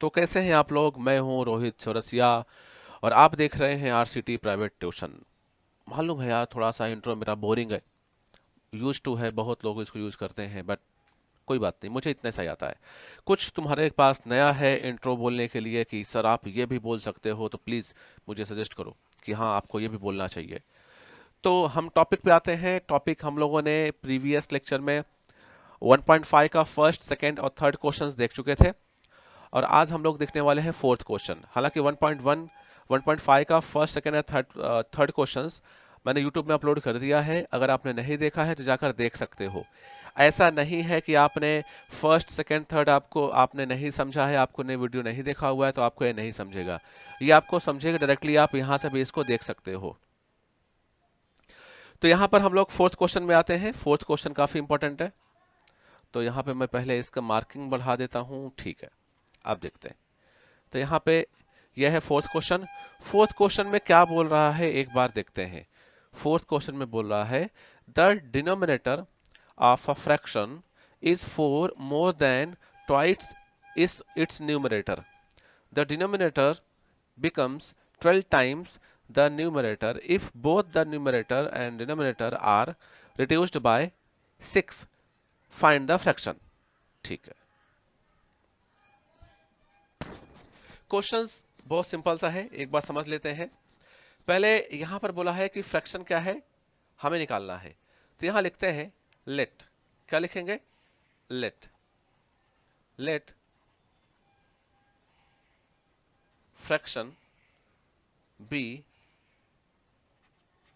तो कैसे हैं आप लोग। मैं हूं रोहित चौरसिया और आप देख रहे हैं आरसीटी प्राइवेट ट्यूशन। मालूम है यार, थोड़ा सा इंट्रो मेरा बोरिंग है। यूज टू है, बहुत लोग इसको यूज करते हैं, बट कोई बात नहीं, मुझे इतना सही आता है। कुछ तुम्हारे पास नया है इंट्रो बोलने के लिए कि सर आप ये भी बोल सकते हो, तो प्लीज मुझे सजेस्ट करो कि हाँ आपको ये भी बोलना चाहिए। तो हम टॉपिक पे आते हैं। टॉपिक हम लोगों ने प्रीवियस लेक्चर में 1.5 का फर्स्ट, सेकंड और थर्ड क्वेश्चंस देख चुके थे और आज हम लोग देखने वाले हैं फोर्थ क्वेश्चन। हालांकि 1.1 1.5 का फर्स्ट, सेकंड और थर्ड क्वेश्चंस मैंने यूट्यूब में अपलोड कर दिया है। अगर आपने नहीं देखा है तो जाकर देख सकते हो। ऐसा नहीं है कि आपने फर्स्ट, सेकंड, थर्ड आपको आपने नहीं समझा है, आपको ने वीडियो नहीं देखा हुआ है तो आपको ये नहीं समझेगा। ये आपको समझेगा डायरेक्टली, आप यहां से भी इसको देख सकते हो। तो यहां पर हम लोग फोर्थ क्वेश्चन में आते हैं। फोर्थ क्वेश्चन काफी इंपॉर्टेंट है, तो यहां पे मैं पहले इसका मार्किंग बढ़ा देता हूं। ठीक है, आप देखते हैं। तो यहाँ पे यह है फोर्थ क्वेश्चन। फोर्थ क्वेश्चन में क्या बोल रहा है एक बार देखते हैं। फोर्थ क्वेश्चन में बोल रहा है the denominator of a fraction is 4 more than twice is it's numerator. The denominator becomes 12 times the numerator if both the numerator and denominator are reduced by 6. Find the fraction. ठीक है, questions बहुत simple सा है, एक बार समझ लेते हैं। पहले यहां पर बोला है कि फ्रैक्शन क्या है, हमें निकालना है। तो यहां लिखते हैं लेट। क्या लिखेंगे? Let. Let fraction be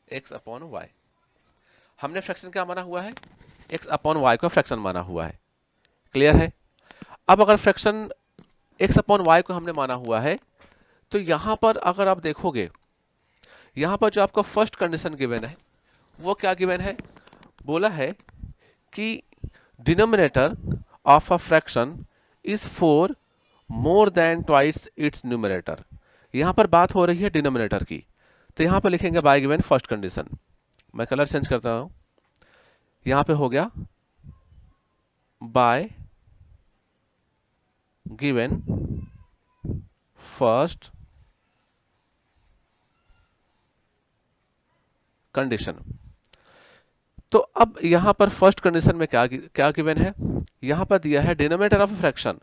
x upon y. हमने फ्रैक्शन क्या माना हुआ है? एक्स अपॉन वाई को फ्रैक्शन माना हुआ है। क्लियर है? अब अगर फ्रैक्शन एक्स अपॉन वाई को हमने माना हुआ है, तो यहां पर अगर आप देखोगे, यहां पर जो आपका फर्स्ट कंडीशन गिवन है वो क्या गिवन है? बोला है कि denominator of a fraction is 4 more than twice its numerator. यहां पर बात हो रही है डिनोमिनेटर की, तो यहां पर लिखेंगे बाय गिवन फर्स्ट कंडीशन। मैं कलर चेंज करता हूं, यहां पे हो गया बाय गिवन फर्स्ट कंडीशन। तो अब यहां पर फर्स्ट कंडीशन में क्या क्या गिवन है? यहां पर दिया है डिनोमिनेटर ऑफ फ्रैक्शन।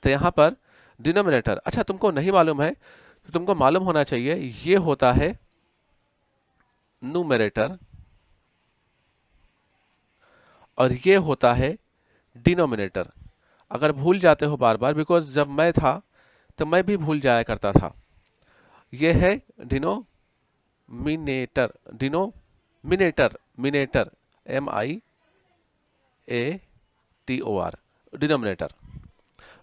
तो यहां पर डिनोमिनेटर, अच्छा तुमको नहीं मालूम है तो तुमको मालूम होना चाहिए, ये होता है न्यूमरेटर और ये होता है डिनोमिनेटर। अगर भूल जाते हो बार बार, बिकॉज जब मैं था तो मैं भी भूल जाया करता था। ये है डिनोमिनेटर, डिनोमिनेटर, मिनेटर, MIATOR, डिनोमिनेटर।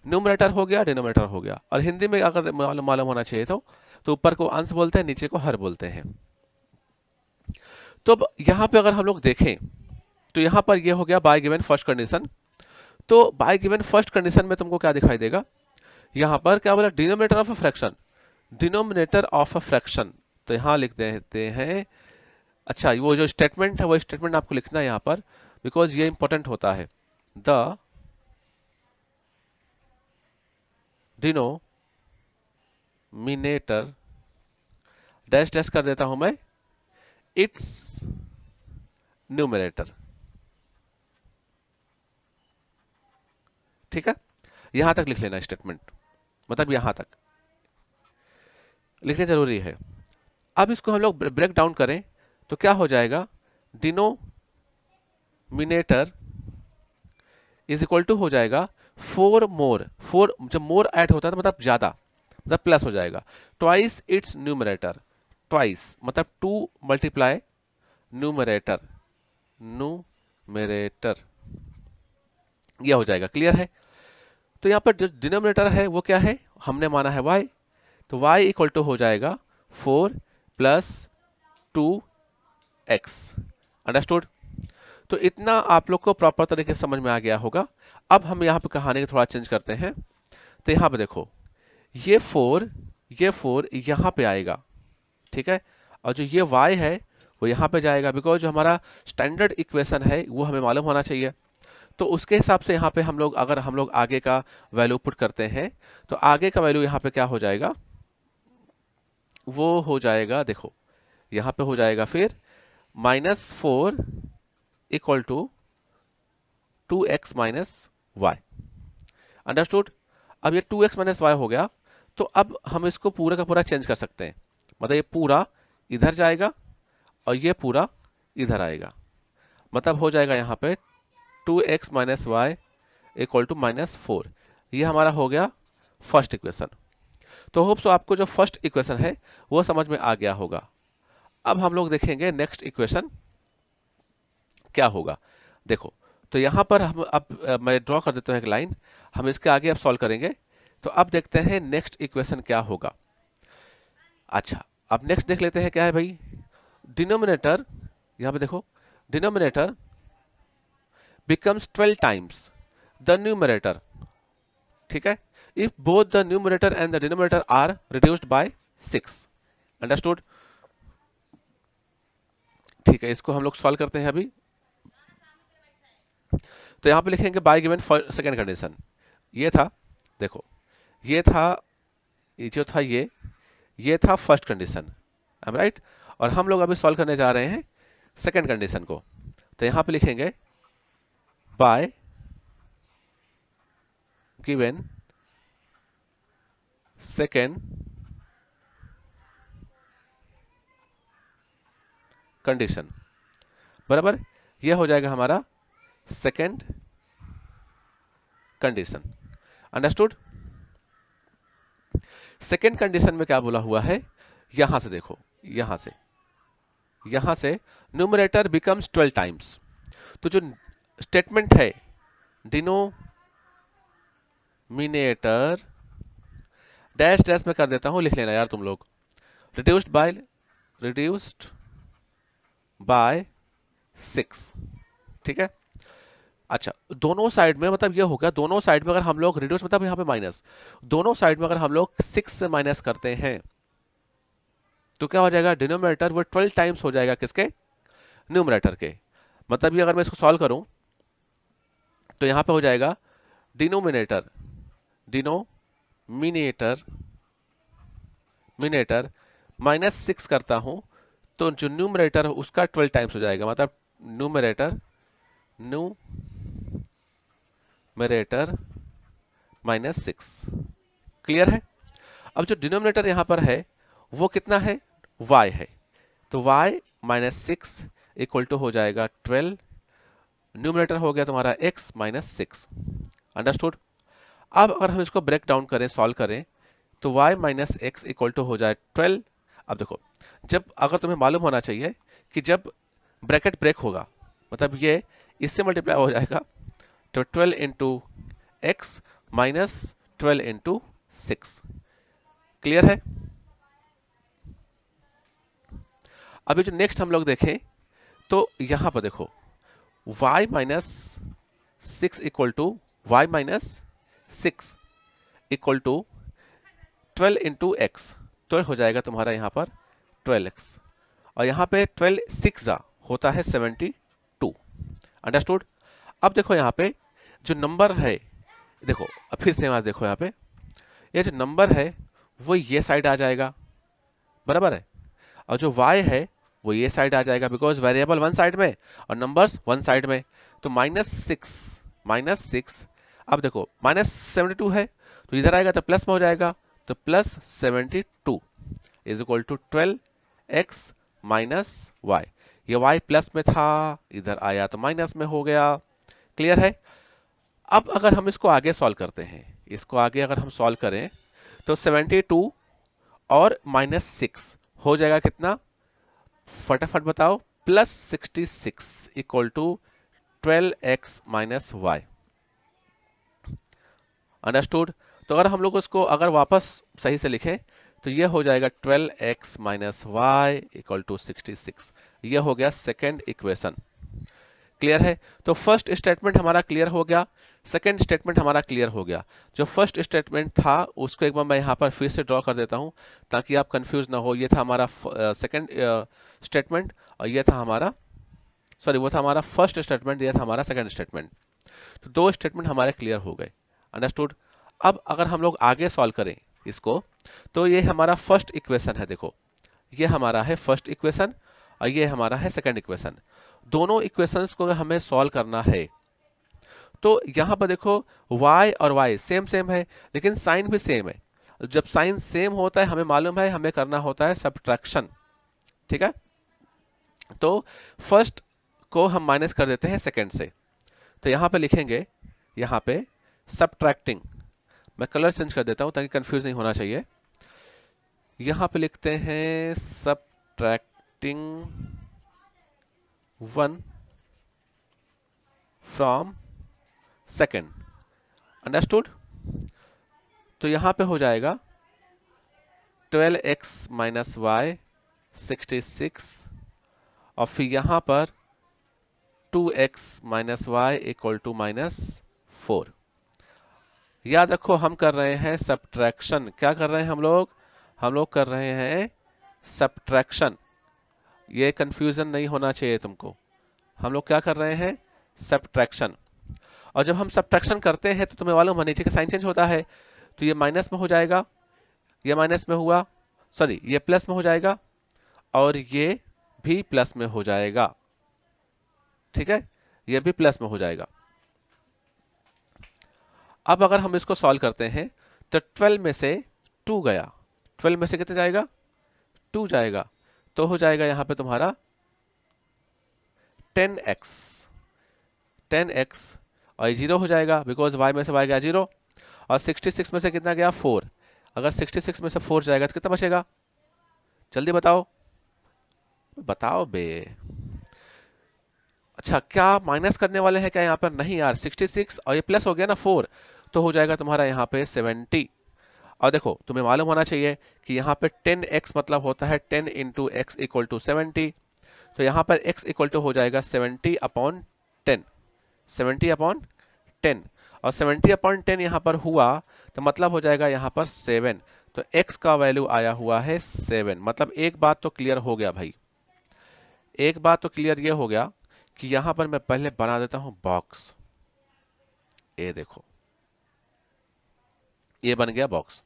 न्यूमरेटर हो गया, डिनोमिनेटर हो गया। और हिंदी में अगर मालूम होना चाहिए तो ऊपर को अंश बोलते हैं, नीचे को हर बोलते हैं। तो अब यहां पे अगर हम लोग देखें तो यहां पर ये हो गया बाय गिवन फर्स्ट कंडीशन। तो बाय गिवन फर्स्ट कंडीशन में तुमको क्या दिखाई देगा? यहां पर क्या बोला? Denominator of a fraction. Denominator of a fraction, तो यहां लिख देते हैं। अच्छा, वो जो स्टेटमेंट है वो स्टेटमेंट आपको लिखना है यहां पर, बिकॉज ये इंपॉर्टेंट होता है। द डिनोमिनेटर डैश डैश कर देता हूं मैं, इट्स न्यूमरेटर। ठीक है, यहां तक लिख लेना स्टेटमेंट, मतलब यहां तक लिखना जरूरी है। अब इसको हम लोग ब्रेक डाउन करें तो क्या हो जाएगा? डिनोमिनेटर इज इक्वल टू हो जाएगा 4 मोर। 4 जब मोर ऐड होता है तो मतलब ज्यादा, मतलब प्लस हो जाएगा। ट्वाइस इट्स न्यूमरेटर, ट्वाइस मतलब 2 मल्टीप्लाई न्यूमरेटर, न्यूमरेटर, यह हो जाएगा। क्लियर है? तो यहां पर जो डिनोमिनेटर है वो क्या है? हमने माना है y, तो y इक्वल टू हो जाएगा 4 प्लस 2x। अंडरस्टूड? तो इतना आप लोग को प्रॉपर तरीके से समझ में आ गया होगा। अब हम यहाँ पे कहानी को थोड़ा चेंज करते हैं। तो यहाँ पे देखो, ये 4, ये 4 यहाँ पे आएगा। ठीक है, और जो ये y है वो यहाँ पे जाएगा, बिकॉज जो हमारा स्टैंडर्ड इक्वेशन है वो हमें मालूम होना चाहिए। तो उसके हिसाब से यहाँ पे हम लोग अगर हम लोग आगे का वैल्यू पुट करते हैं तो आगे का वैल्यू यहाँ पे क्या हो जाएगा, वो हो जाएगा, देखो यहाँ पे हो जाएगा फिर -4 equal to 2x minus y. Understood. अब ये 2x माइनस वाई हो गया, तो अब हम इसको पूरा का पूरा चेंज कर सकते हैं, मतलब ये पूरा इधर जाएगा और ये पूरा इधर आएगा, मतलब हो जाएगा यहाँ पे 2x minus y equal to -4। ये हमारा हो गया फर्स्ट इक्वेशन। तो होप सो आपको जो फर्स्ट इक्वेशन है वो समझ में आ गया होगा। अब हम लोग देखेंगे नेक्स्ट इक्वेशन क्या होगा। देखो, तो यहां पर हम अब मैं ड्रॉ कर देता हूं एक लाइन, हम इसके आगे अब सॉल्व करेंगे। तो अब देखते हैं नेक्स्ट इक्वेशन क्या होगा। अच्छा, अब नेक्स्ट देख लेते हैं क्या है भाई। डिनोमिनेटर, यहां पे देखो, denominator becomes 12 times the numerator, ठीक है, if both the numerator and the denominator are reduced by 6। Understood. ठीक है, इसको हम लोग सॉल्व करते हैं अभी। तो यहां पे लिखेंगे बाय गिवन सेकंड कंडीशन। ये था, देखो, ये था, ये जो था ये था first condition, I am right. और हम लोग अभी सॉल्व करने जा रहे हैं सेकंड कंडीशन को। तो यहां पे लिखेंगे बाय गिवन सेकंड कंडीशन, बराबर, ये हो जाएगा हमारा second condition. Understood. Second condition में क्या बोला हुआ है, यहां से देखो, यहां से न्यूमरेटर बिकम्स 12 टाइम्स। तो जो स्टेटमेंट है डिनोमिनेटर डैश डैश में कर देता हूं, लिख लेना यार तुम लोग, रिड्यूस्ड बाय 6, ठीक है। अच्छा, दोनों साइड में, मतलब ये होगा दोनों साइड में अगर हम लोग रिड्यूस, मतलब यहाँ पे माइनस, दोनों साइड में अगर हम लोग 6 से माइनस करते हैं तो क्या हो जाएगा, डिनोमिनेटर वो 12 टाइम्स हो जाएगा किसके, न्यूमरेटर के। मतलब ये अगर मैं इसको सॉल्व करूं तो यहां पे हो जाएगा डिनोमिनेटर डिनोमिनेटर मिनेटर -6 करता हूं तो जो न्यूमरेटर है उसका 12 टाइम्स हो जाएगा, मतलब न्यूमरेटर -6। क्लियर है। अब जो डिनोमिनेटर यहां पर है वो कितना है, y है, तो y -6 इक्वल टू हो जाएगा 12, न्यूमरेटर हो गया तुम्हारा x -6। अंडरस्टूड। अब अगर हम इसको ब्रेक डाउन करें, सॉल्व करें, तो y -x इक्वल टू हो जाए 12। अब देखो, जब अगर तुम्हें मालूम होना चाहिए कि जब ब्रैकेट ब्रेक होगा, मतलब ये इससे मल्टीप्लाई हो जाएगा, तो 12 into x minus 12 into 6। Clear है। अभी जो नेक्स्ट हम लोग देखें तो यहां पर देखो y -6 equal to y -6 equal to 12 into x, तो हो जाएगा तुम्हारा यहां पर 12x, और यहां पे 12 6 होता है 72। अंडरस्टूड। अब देखो यहां पे जो नंबर है, देखो अब फिर से यहां देखो, यहां पे ये जो नंबर है वो ये साइड आ जाएगा, बराबर है, और जो y है वो ये साइड आ जाएगा, बिकॉज वेरिएबल वन साइड में और नंबर्स वन साइड में। तो -6, अब देखो -72 है तो इधर आएगा तो प्लस में हो जाएगा, तो +72 is equal to 12x minus y. ये y प्लस में था, इधर आया तो माइनस में हो गया। क्लियर है। अब अगर हम इसको आगे सॉल्व करते हैं, इसको आगे अगर हम सॉल्व करें तो 72 और -6 हो जाएगा कितना, फटाफट बताओ, +66 equal to 12x minus y. Understood. तो अगर हम लोग उसको अगर वापस सही से लिखें तो ये हो जाएगा 12x minus y equal to 66। ये हो गया सेकेंड इक्वेशन। क्लियर है। तो फर्स्ट स्टेटमेंट हमारा क्लियर हो गया, सेकेंड स्टेटमेंट हमारा क्लियर हो गया। जो फर्स्ट स्टेटमेंट था उसको एक बार मैं यहाँ पर फिर से ड्रॉ कर देता हूँ ताकि आप कंफ्यूज ना हो। ये था हमारा सेकेंड स्टेटमेंट और ये था हमारा, सॉरी वो था हमारा फर्स्ट स्टेटमेंट, ये था हमारा सेकेंड स्टेटमेंट। तो दो स्टेटमेंट हमारे क्लियर हो गए। अंडरस्टूड। अब अगर हम लोग आगे सॉल्व करें इसको, तो ये हमारा फर्स्ट इक्वेशन है, देखो ये हमारा है फर्स्ट इक्वेशन और ये हमारा है सेकंड इक्वेशन। दोनों इक्वेशंस को हमें सॉल्व करना है, तो यहां पर देखो y और y सेम सेम है, लेकिन साइन भी सेम है। जब साइन सेम होता है हमें मालूम है हमें करना होता है सब्ट्रैक्शन, ठीक है। तो फर्स्ट को हम माइनस कर देते हैं सेकंड से, तो यहां पे लिखेंगे, यहां पे सब्ट्रैक्टिंग, मैं कलर चेंज कर देता हूं ताकि कंफ्यूज नहीं होना चाहिए। यहां पे लिखते हैं सब्ट्रैक्टिंग 1 फ्रॉम सेकंड। अंडरस्टूड। तो यहां पे हो जाएगा 12x माइनस वाई 66, और फिर यहां पर 2x minus y equal to -4। याद रखो हम कर रहे हैं सब्ट्रैक्शन। क्या कर रहे हैं हम लोग कर रहे हैं सब्ट्रैक्शन। ये कंफ्यूजन नहीं होना चाहिए तुमको। हम लोग क्या कर रहे हैं, सब्ट्रैक्शन। और जब हम सब्ट्रैक्शन करते हैं तो तुम्हें मालूम है नीचे का साइन चेंज होता है, तो ये माइनस में हो जाएगा, ये माइनस में हुआ, सॉरी ये प्लस में हो जाएगा, और ये भी प्लस में हो जाएगा, ठीक है, ये भी प्लस में हो जाएगा। अब अगर हम इसको सॉल्व करते हैं तो 12 में से 2 गया, 12 में से कितने जाएगा, 2 जाएगा, तो हो जाएगा यहां पे तुम्हारा 10x, 10x, और 0 हो जाएगा बिकॉज y में से y गया 0, और 66 में से कितना गया 4। अगर 66 में से 4 जाएगा तो कितना बचेगा, जल्दी बताओ, बताओ बे। अच्छा क्या माइनस करने वाले हैं क्या यहाँ पर, नहीं यार, 66 और ये प्लस हो गया ना 4, तो हो जाएगा तुम्हारा यहाँ पे 70। और देखो तुम्हें मालूम होना चाहिए कि यहाँ पे 10x मतलब होता है 10 इंटू एक्स इक्वल टू 70, तो यहाँ पर x इक्वल टू हो जाएगा 70 अपॉन 10, 70 अपॉन 10, और 70 अपॉन 10 यहाँ पर हुआ तो मतलब हो जाएगा यहाँ पर 7, तो x का वैल्यू आया हुआ है 7। मतलब एक बात तो क्लियर हो गया भाई, एक बात तो क्लियर ये हो गया कि यहां पर मैं पहले बना देता हूं बॉक्स, ये देखो ये बन गया बॉक्स।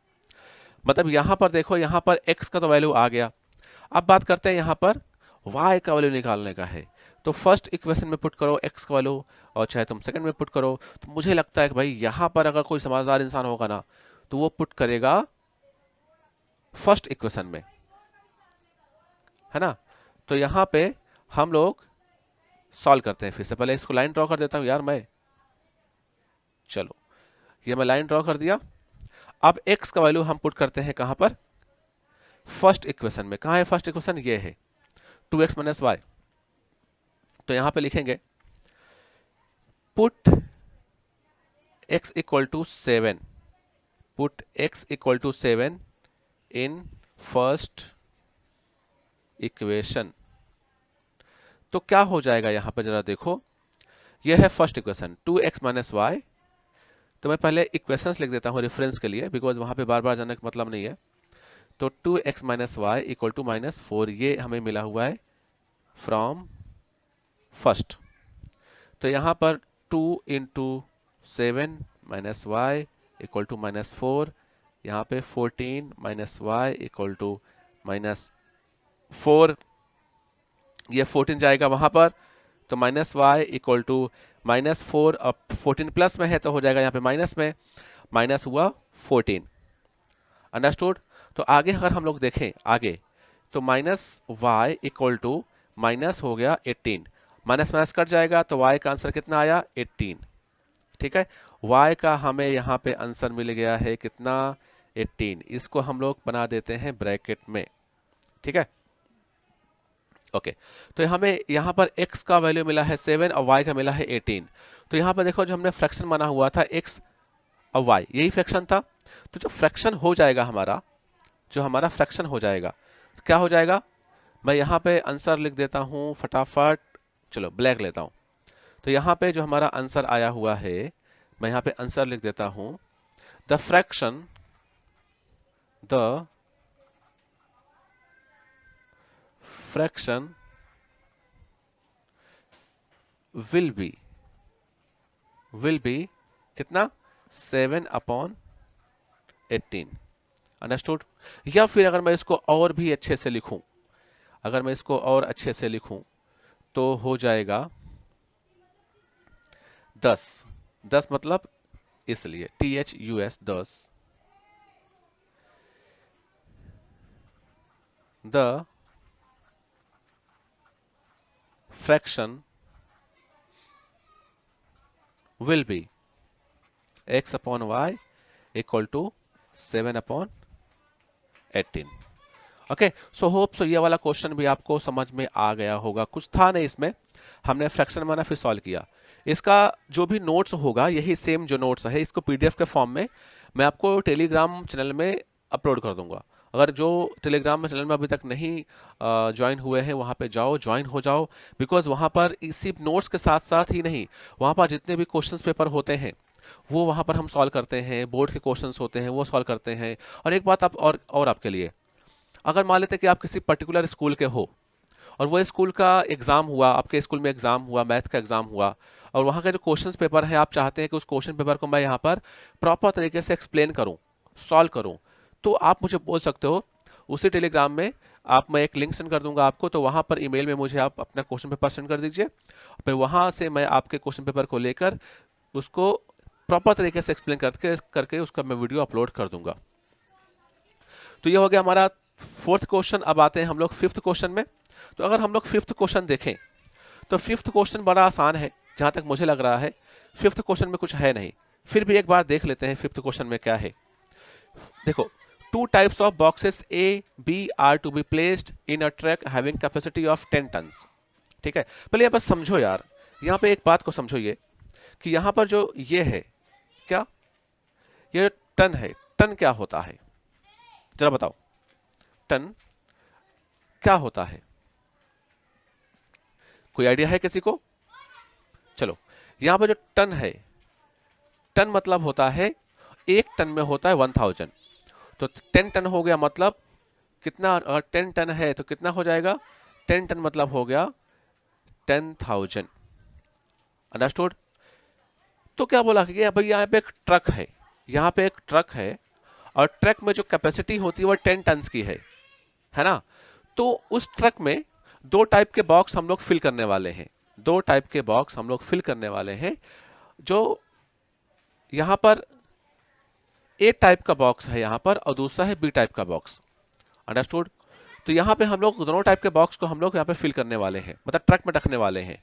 मतलब यहां पर देखो, यहां पर x का तो वैल्यू आ गया। अब बात करते हैं यहां पर y का वैल्यू निकालने का है, तो फर्स्ट इक्वेशन में पुट करो x का वैल्यू, और चाहे तुम सेकंड में पुट करो। तो मुझे लगता है कि भाई यहां पर अगर कोई समझदार इंसान होगा ना तो वो पुट करेगा फर्स्ट इक्वेशन में, है ना। तो यहां पे हम लोग सॉल्व करते हैं, फिर से पहले इसको लाइन ड्रॉ कर देता हूं यार मैं, चलो ये मैं लाइन ड्रॉ कर दिया। अब x का वैल्यू हम पुट करते हैं कहां पर, फर्स्ट इक्वेशन में। कहां है फर्स्ट इक्वेशन, ये है 2x माइनस वाई। तो यहां पे लिखेंगे put x equal to 7, put x equal to 7 in first equation. तो क्या हो जाएगा यहां पर जरा देखो, यह है first equation 2x minus Y. तो मैं पहले इक्वेशंस लिख देता हूं रेफरेंस के लिए, बिकॉज वहां पे बार बार जाने का मतलब नहीं है। तो 2x minus y equal to -4, ये हमें मिला हुआ है फ्रॉम फर्स्ट। तो यहां पर 2 into 7 minus y equal to -4, यहाँ पे 14 माइनस वाई इक्वल टू -4, ये 14 जाएगा वहां पर, तो माइनस वाई इक्वल टू -4, अब 14 प्लस में है तो हो जाएगा यहाँ पे माइनस में, माइनस हुआ 14। अंडरस्टूड। तो आगे अगर हम लोग देखें आगे, तो minus y equal to minus हो गया 18, माइनस माइनस कट जाएगा तो y का आंसर कितना आया 18, ठीक है। y का हमें यहाँ पे आंसर मिल गया है कितना 18, इसको हम लोग बना देते हैं ब्रैकेट में, ठीक है। ओके, तो हमें यहाँ पर x का वैल्यू मिला है 7 और y का मिला है 18। तो यहाँ पर देखो जो हमने फ्रैक्शन बना हुआ था x और y, यही फ्रैक्शन था। तो जो फ्रैक्शन हो जाएगा हमारा, जो हमारा फ्रैक्शन हो जाएगा, क्या हो जाएगा, मैं यहाँ पे आंसर लिख देता हूँ फटाफट, चलो ब्लैक लेता हूँ। तो यहाँ पे जो हमारा आंसर आया हुआ है, मैं यहाँ पे आंसर लिख देता हूँ, the fraction fraction will be will be कितना 7/18। अंडरस्टूड। या फिर अगर मैं इसको और भी अच्छे से लिखूं, अगर मैं इसको और अच्छे से लिखूं तो हो जाएगा 10। 10 मतलब इसलिए THUS 10, the fraction will be x upon y equal to 7/18। Okay, so hope so ये वाला क्वेश्चन भी आपको समझ में आ गया होगा। कुछ था नहीं इसमें, हमने फ्रैक्शन माना फिर सॉल्व किया। इसका जो भी नोट्स होगा यही सेम जो नोट्स है, इसको पीडीएफ के फॉर्म में मैं आपको टेलीग्राम चैनल में अपलोड कर दूंगा। अगर जो टेलीग्राम चैनल में अभी तक नहीं ज्वाइन हुए हैं वहां पे जाओ, ज्वाइन हो जाओ। बिकॉज वहां पर इसी नोट्स के साथ साथ ही नहीं, वहां पर जितने भी क्वेश्चंस पेपर होते हैं वो वहां पर हम सॉल्व करते हैं, बोर्ड के क्वेश्चंस होते हैं वो सॉल्व करते हैं। और एक बात आप और आपके लिए, अगर मान लेते हैं कि आप किसी पर्टिकुलर स्कूल के हो और वो स्कूल का एग्जाम हुआ, आपके स्कूल में एग्जाम हुआ, मैथ का एग्जाम हुआ, और वहां का जो क्वेश्चंस पेपर है आप चाहते हैं कि उस क्वेश्चन पेपर को मैं यहाँ पर प्रॉपर तरीके से एक्सप्लेन करूं, सॉल्व करूं, तो आप मुझे बोल सकते हो उसी टेलीग्राम में। आप, मैं एक लिंक सेंड कर दूंगा आपको, तो वहां पर ईमेल में मुझे आप अपना क्वेश्चन पेपर सेंड कर दीजिए। मैं वहां से मैं आपके क्वेश्चन पेपर को लेकर उसको प्रॉपर तरीके से एक्सप्लेन करके करके उसका मैं वीडियो अपलोड कर दूंगा। तो ये हो गया हमारा फोर्थ क्वेश्चन। अब आते हैं हम लोग फिफ्थ क्वेश्चन में। तो अगर हम लोग फिफ्थ क्वेश्चन देखें तो फिफ्थ क्वेश्चन बड़ा आसान है जहां तक मुझे लग रहा है। फिफ्थ क्वेश्चन में कुछ है नहीं, फिर भी एक बार देख लेते हैं फिफ्थ क्वेश्चन में क्या है। देखो, two types of boxes A B are to be placed in a truck having capacity of 10 tons. ठीक है, पहले यहाँ पर समझो यार, यहाँ पे एक बात को समझो, ये कि यहाँ पर जो ये है, क्या ये टन है, टन क्या होता है जरा बताओ, टन क्या होता है? कोई आइडिया है किसी को? चलो, यहां पर जो टन है, टन मतलब होता है, एक टन में होता है 1000। तो 10 टन हो गया मतलब कितना? अगर 10 टन है तो कितना हो जाएगा? 10 टन मतलब हो गया 10,000। अंडरस्टूड? तो क्या बोला कि भाई यहाँ पे एक ट्रक है, यहाँ पे एक ट्रक है, और ट्रक में जो कैपेसिटी होती है वो 10 टन की है ना? तो उस ट्रक में दो टाइप के बॉक्स हम लोग फिल करने वाले हैं, दो टाइप के बॉक्स हम लोग फिल करने वाले हैं। जो यहां पर ए टाइप का बॉक्स है यहां पर, और दूसरा है बी टाइप का बॉक्स। अंडरस्टूड? तो यहां पे हम लोग दोनों टाइप के बॉक्स को हम लोग यहां पे फिल करने वाले हैं, मतलब ट्रक में रखने वाले हैं।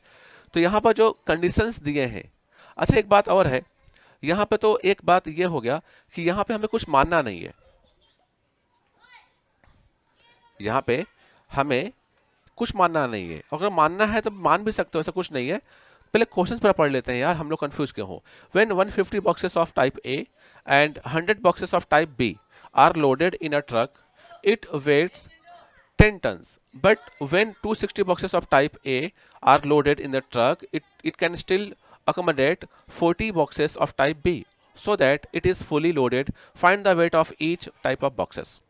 तो यहां पर जो कंडीशंस दिए हैं, अच्छा एक बात और है यहां पे, तो एक बात ये हो गया कि यहां पे हमें कुछ मानना नहीं है, यहां पे हमें कुछ मानना नहीं है। अगर मानना है तो मान भी सकते हो, ऐसा कुछ नहीं है। पहले क्वेश्चंस पर पढ़ लेते हैं यार, हम लोग कंफ्यूज क्यों हो। When 150 boxes of type A and 100 boxes of type B are loaded in a truck, it weighs 10 tons. But when 260 boxes of type A are loaded in the truck, it can still accommodate 40 boxes of type B, so that it is fully loaded. Find the weight of each type of boxes.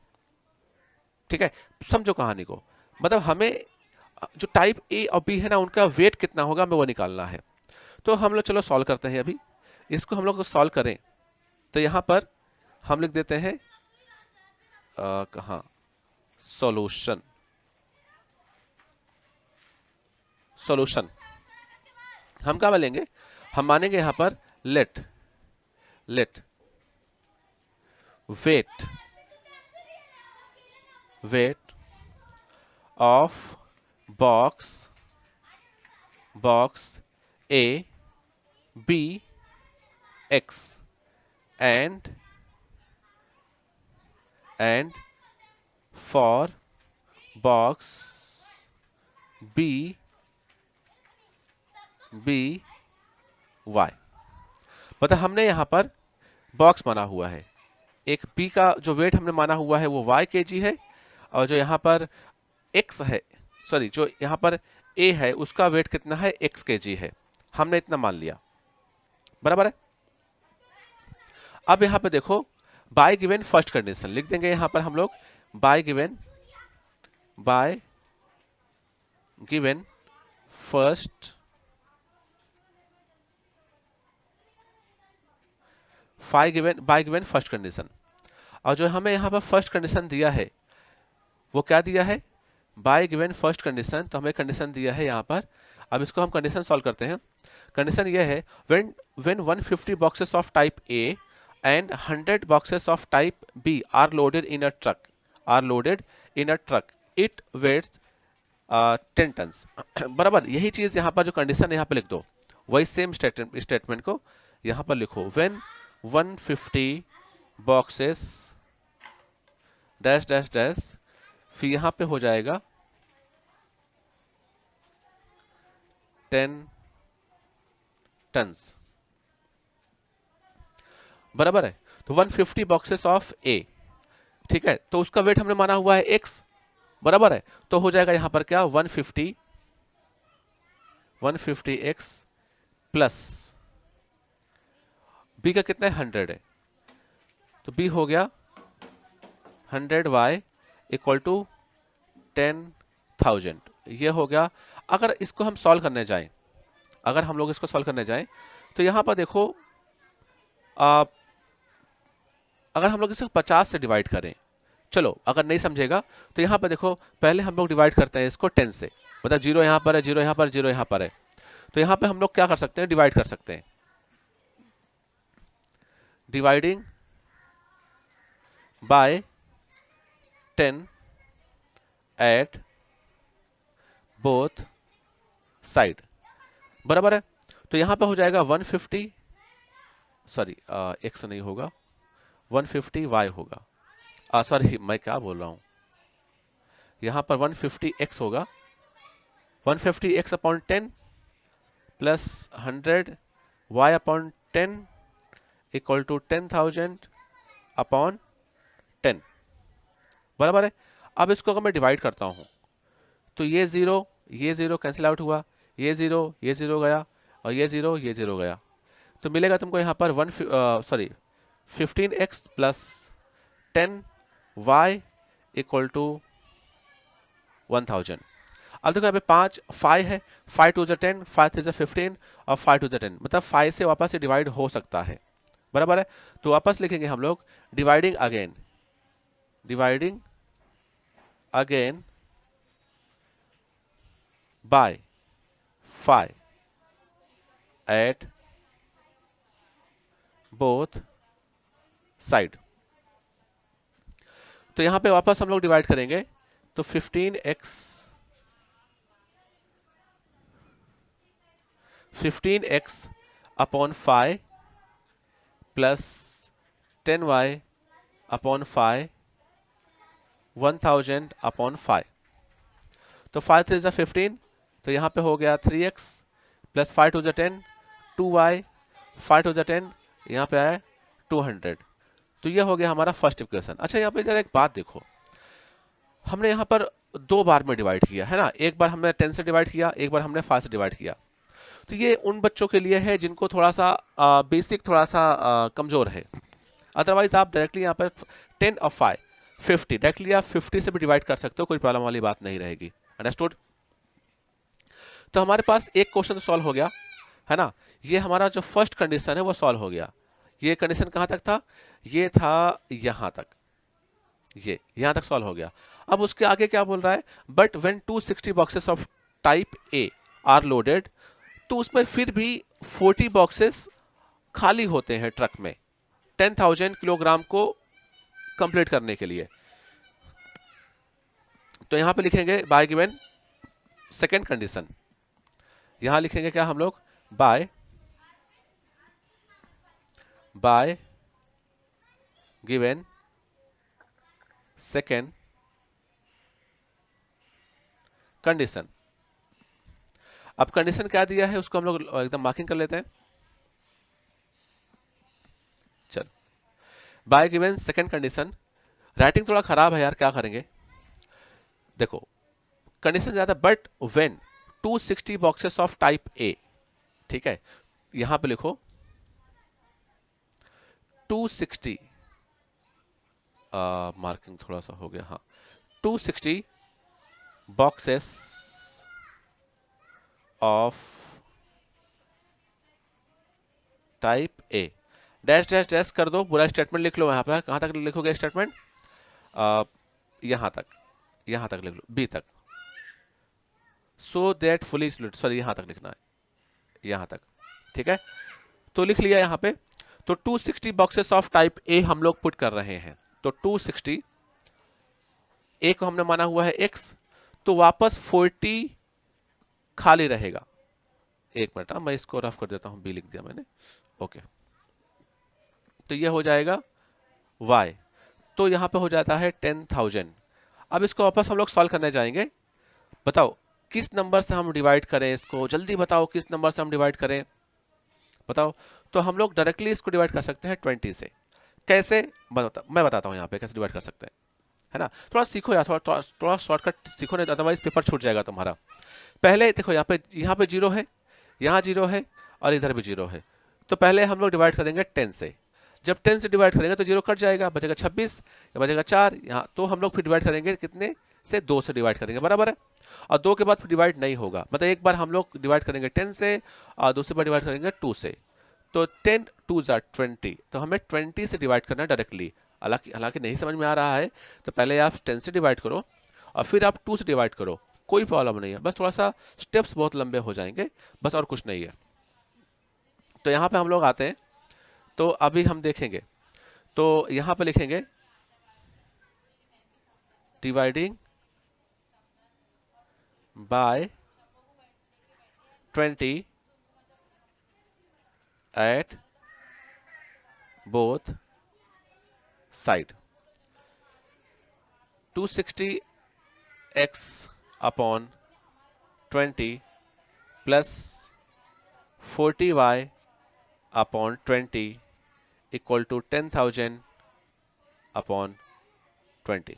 ठीक है, समझो कहानी को। मतलब हमें जो type A और B है ना, उनका वेट कितना होगा हमें वो निकालना है। तो हम लोग चलो सॉल्व करते हैं अभी। इसको हम लोग सॉल्व करें तो यहां पर हम लिख देते हैं कहा, सॉल्यूशन, सॉल्यूशन। हम क्या मानेंगे? हम मानेंगे यहां पर let let weight weight of box box A be x and for box B be y. मतलब हमने यहां पर बॉक्स माना हुआ है, एक बी का जो वेट हमने माना हुआ है वो y kg है, और जो यहां पर x है, सॉरी जो यहां पर a है उसका वेट कितना है? x kg है। हमने इतना मान लिया, बराबर है। अब यहां पे देखो, बाय गिवन फर्स्ट कंडीशन लिख देंगे यहां पर हम लोग, bye given first by given first condition. और जो हमें यहाँ पर फर्स्ट कंडीशन दिया है वो क्या दिया है, बाय गिवन फर्स्ट कंडीशन, तो हमें कंडीशन दिया है यहाँ पर। अब इसको हम कंडीशन सॉल्व करते हैं। कंडीशन ये है, when 150 boxes of type A and 100 boxes of type B are loaded in a truck, are loaded in a truck, it weighs 10 tons. बराबर, यही चीज यहाँ पर जो कंडीशन है यहाँ पे लिख दो, वही सेम स्टेटमेंट को यहाँ पर लिखो। When 150 boxes dash dash dash, फिर यहाँ पे हो जाएगा 10 टन्स। बराबर है, तो 150 बॉक्सेस ऑफ ए, ठीक है, तो उसका वेट हमने माना हुआ है x, बराबर है, तो हो जाएगा यहां पर क्या 150x प्लस b का कितना है 100 है, तो b हो गया 100y इक्वल टू 10,000, ये हो गया। अगर इसको हम सॉल्व करने जाएं, अगर हम लोग इसको सॉल्व करने जाएं तो यहां पर देखो, आ, अगर हम लोग इसको 50 से डिवाइड करें, चलो अगर नहीं समझेगा तो यहां पर देखो, पहले हम लोग डिवाइड करते हैं इसको 10 से, मतलब जीरो यहां पर है, जीरो यहां पर, जीरो यहां पर है, तो यहां पे हम लोग क्या कर सकते हैं, डिवाइड कर सकते हैं। Dividing by 10 at both side, बराबर है, तो यहां पे हो जाएगा 150, सॉरी एक्स नहीं होगा, 150 वाई होगा, सॉरी मैं क्या बोल रहा हूं, यहां पर 150 एक्स होगा, 150 x upon 10 plus 100 y upon 10 equal to 10,000 upon 10, बराबर है। अब इसको अगर मैं डिवाइड करता हूं तो ये जीरो कैंसिल आउट हुआ, ये जीरो गया, और ये जीरो गया, तो मिलेगा तुमको यहाँ पर 15x plus 10y equal to 1000। अब देखो यहाँ पे 5 है, 5 टू द 10, 5 थ्री द 15 और 5 टू द 10, मतलब 5 से वापस से डिवाइड हो सकता है, बराबर है, तो वापस लिखेंगे हम लोग dividing again, dividing again by 5 at both side, तो यहां पे वापस हम लोग डिवाइड करेंगे, तो 15x upon 5 plus 10y upon 5 1000 upon 5, तो 5 थ्री ज़ा 15, तो यहां पे हो गया 3x plus 5 to the 10 2y, 5 to the 10 यहां पे आया 200, तो यह हो गया हमारा फर्स्ट इक्वेशन। अच्छा यहाँ पे जरा एक बात देखो, हमने यहाँ पर दो बार में डिवाइड किया है ना, एक बार हमने 10 से डिवाइड किया, एक बार हमने 5 से डिवाइड किया, तो ये उन बच्चों के लिए है जिनको थोड़ा सा बेसिक थोड़ा सा कमजोर है, अदरवाइज आप डायरेक्टली यहाँ पर 10 और 5 50, डायरेक्टली आप 50 से भी डिवाइड कर सकते हो, कोई प्रॉब्लम वाली बात नहीं रहेगी, अंडरस्टूड। तो हमारे पास एक क्वेश्चन तो सॉल्व हो गया है ना, ये हमारा जो फर्स्ट कंडीशन है वो सॉल्व हो गया। ये कंडीशन कहां तक था, ये था यहां तक, ये यहां तक सॉल्व हो गया। अब उसके आगे क्या बोल रहा है, but when 260 boxes of type A R loaded, तो उसमें फिर भी 40 बॉक्सेस खाली होते हैं ट्रक में 10,000 किलोग्राम को कंप्लीट करने के लिए, तो यहां पे लिखेंगे बाय गिवन सेकेंड कंडीशन, यहां लिखेंगे क्या हम लोग, by by given second condition. अब कंडीशन क्या दिया है उसको हम लोग एकदम मार्किंग कर लेते हैं, चलो bye given second condition, writing थोड़ा खराब है यार, क्या करेंगे, देखो कंडीशन ज्यादा, but when 260 boxes of type ए, ठीक है, यहां पे लिखो 260, मार्किंग थोड़ा सा हो गया, हाँ 260 boxes of type A dash dash dash कर दो, पूरा स्टेटमेंट लिख लो यहाँ पे। कहाँ तक लिखोगे स्टेटमेंट? यहाँ तक, यहाँ तक लिख लो, बी तक। सो दैट फुली सॉरी, यहाँ तक लिखना है, यहाँ तक। ठीक है, तो लिख लिया यहाँ पे। तो 260 बॉक्सेस ऑफ टाइप ए हम लोग पुट कर रहे हैं। तो 260 ए को हमने माना हुआ है x, तो वापस 40 खाली रहेगा। एक मिनट, मैं इसको रफ कर देता हूं, बी लिख दिया मैंने। ओके, तो ये हो जाएगा y, तो यहां पे हो जाता है 10,000। अब इसको वापस हम लोग सॉल्व करने जाएंगे। बताओ किस नंबर से हम डिवाइड करें इसको, जल्दी बताओ किस नंबर से हम डिवाइड करें, बताओ। तो हम लोग डायरेक्टली इसको डिवाइड कर सकते हैं 20 से। कैसे? मैं बताता हूं यहाँ पे कैसे डिवाइड कर सकते हैं, है ना। थोड़ा सीखो यार, थोड़ा शॉर्टकट सीखो, नहीं अदरवाइज पेपर छूट जाएगा तुम्हारा। पहले देखो यहाँ पे जीरो है, यहाँ जीरो है, और इधर भी जीरो है। तो पहले हम लोग डिवाइड करेंगे 10 से। जब 10 से डिवाइड करेंगे तो जीरो कट जाएगा, बचेगा 26, या बचेगा 4 यहाँ। तो हम लोग फिर डिवाइड करेंगे कितने से? 2 से डिवाइड करेंगे, बराबर है। और 2 के बाद फिर डिवाइड नहीं होगा, मतलब एक बार हम लोग डिवाइड करेंगे 10 से, और दूसरी बार डिवाइड करेंगे 2 से। तो 10 2 जार 20, तो हमें 20 से डिवाइड करना है डायरेक्टली। हालांकि हालांकि नहीं समझ में आ रहा है तो पहले आप 10 से डिवाइड करो, और फिर आप 2 से डिवाइड करो, कोई प्रॉब्लम नहीं है। बस थोड़ा सा स्टेप्स बहुत लंबे हो जाएंगे, बस, और कुछ नहीं है। तो यहाँ पे हम लोग आते हैं, तो अभी हम देखेंगे। तो यहाँ पे लिखेंगे dividing by 20 at both side. 260x upon 20 plus 40y upon 20 equal to 10,000 upon 20।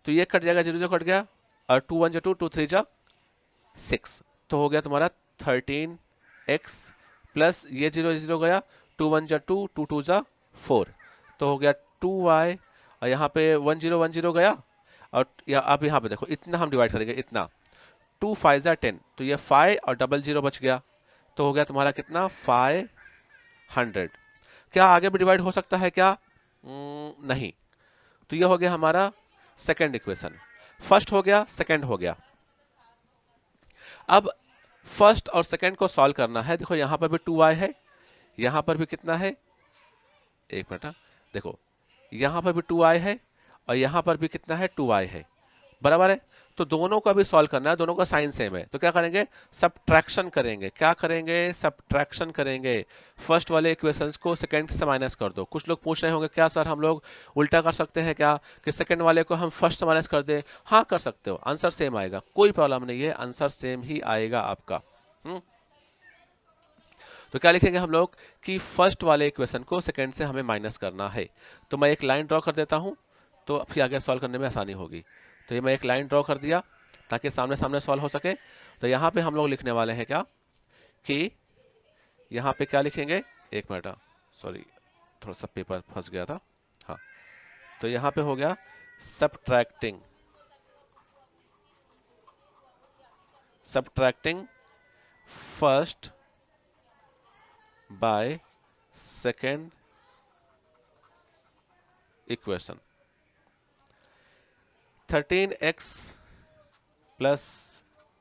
तो ये कट जाएगा, जीरो जो कट गया, और 2 1 जा 2, 2 3 जा 6, तो हो गया तुम्हारा 13x प्लस ये जीरो जीरो गया, 2 1 जा 2, 2 2 जा 4, तो हो गया 2y, और यहाँ पे 1 0 गया, और अब यहाँ पे देखो इतना हम डिवाइड करेंगे, इतना 2 5 जा 10, तो ये 5 और डबल जीरो बच गया, तो हो गया तुम्हारा कितना? 500। क्या आगे भी डिवाइड हो सकता है क्या? नहीं। तो ये हो गया हमारा सेकेंड इक्वेशन। फर्स्ट हो गया, सेकेंड हो गया। अब फर्स्ट और सेकेंड को सॉल्व करना है। देखो यहां पर भी 2y है, यहां पर भी कितना है? एक मिनट, देखो यहां पर भी 2y है, और यहां पर भी कितना है? 2y है, बराबर है। तो दोनों का भी सॉल्व करना है, दोनों का साइन सेम है, तो क्या करेंगे? सब्ट्रैक्शन करेंगे। क्या करेंगे? सब्ट्रैक्शन करेंगे। फर्स्ट वाले इक्वेशंस को सेकंड से माइनस कर दो। कुछ लोग पूछ रहे होंगे क्या सर हम लोग उल्टा कर सकते हैं क्या, कि सेकंड वाले को हम फर्स्ट से माइनस कर दे? हाँ कर सकते हो, आंसर सेम आएगा, कोई प्रॉब्लम नहीं है, आंसर सेम ही आएगा आपका। तो क्या लिखेंगे हम लोग कि फर्स्ट वाले इक्वेशन को सेकंड से हमें माइनस करना है। तो मैं एक लाइन ड्रॉ कर देता हूं, तो फिर आगे सॉल्व करने में आसानी होगी। तो ये मैं एक लाइन ड्रॉ कर दिया ताकि सामने सामने सॉल्व हो सके। तो यहाँ पे हम लोग लिखने वाले हैं क्या, कि यहाँ पे क्या लिखेंगे? एक मिनट, सॉरी थोड़ा सा पेपर फंस गया था। हाँ, तो यहाँ पे हो गया subtracting, subtracting first by second equation. 13x plus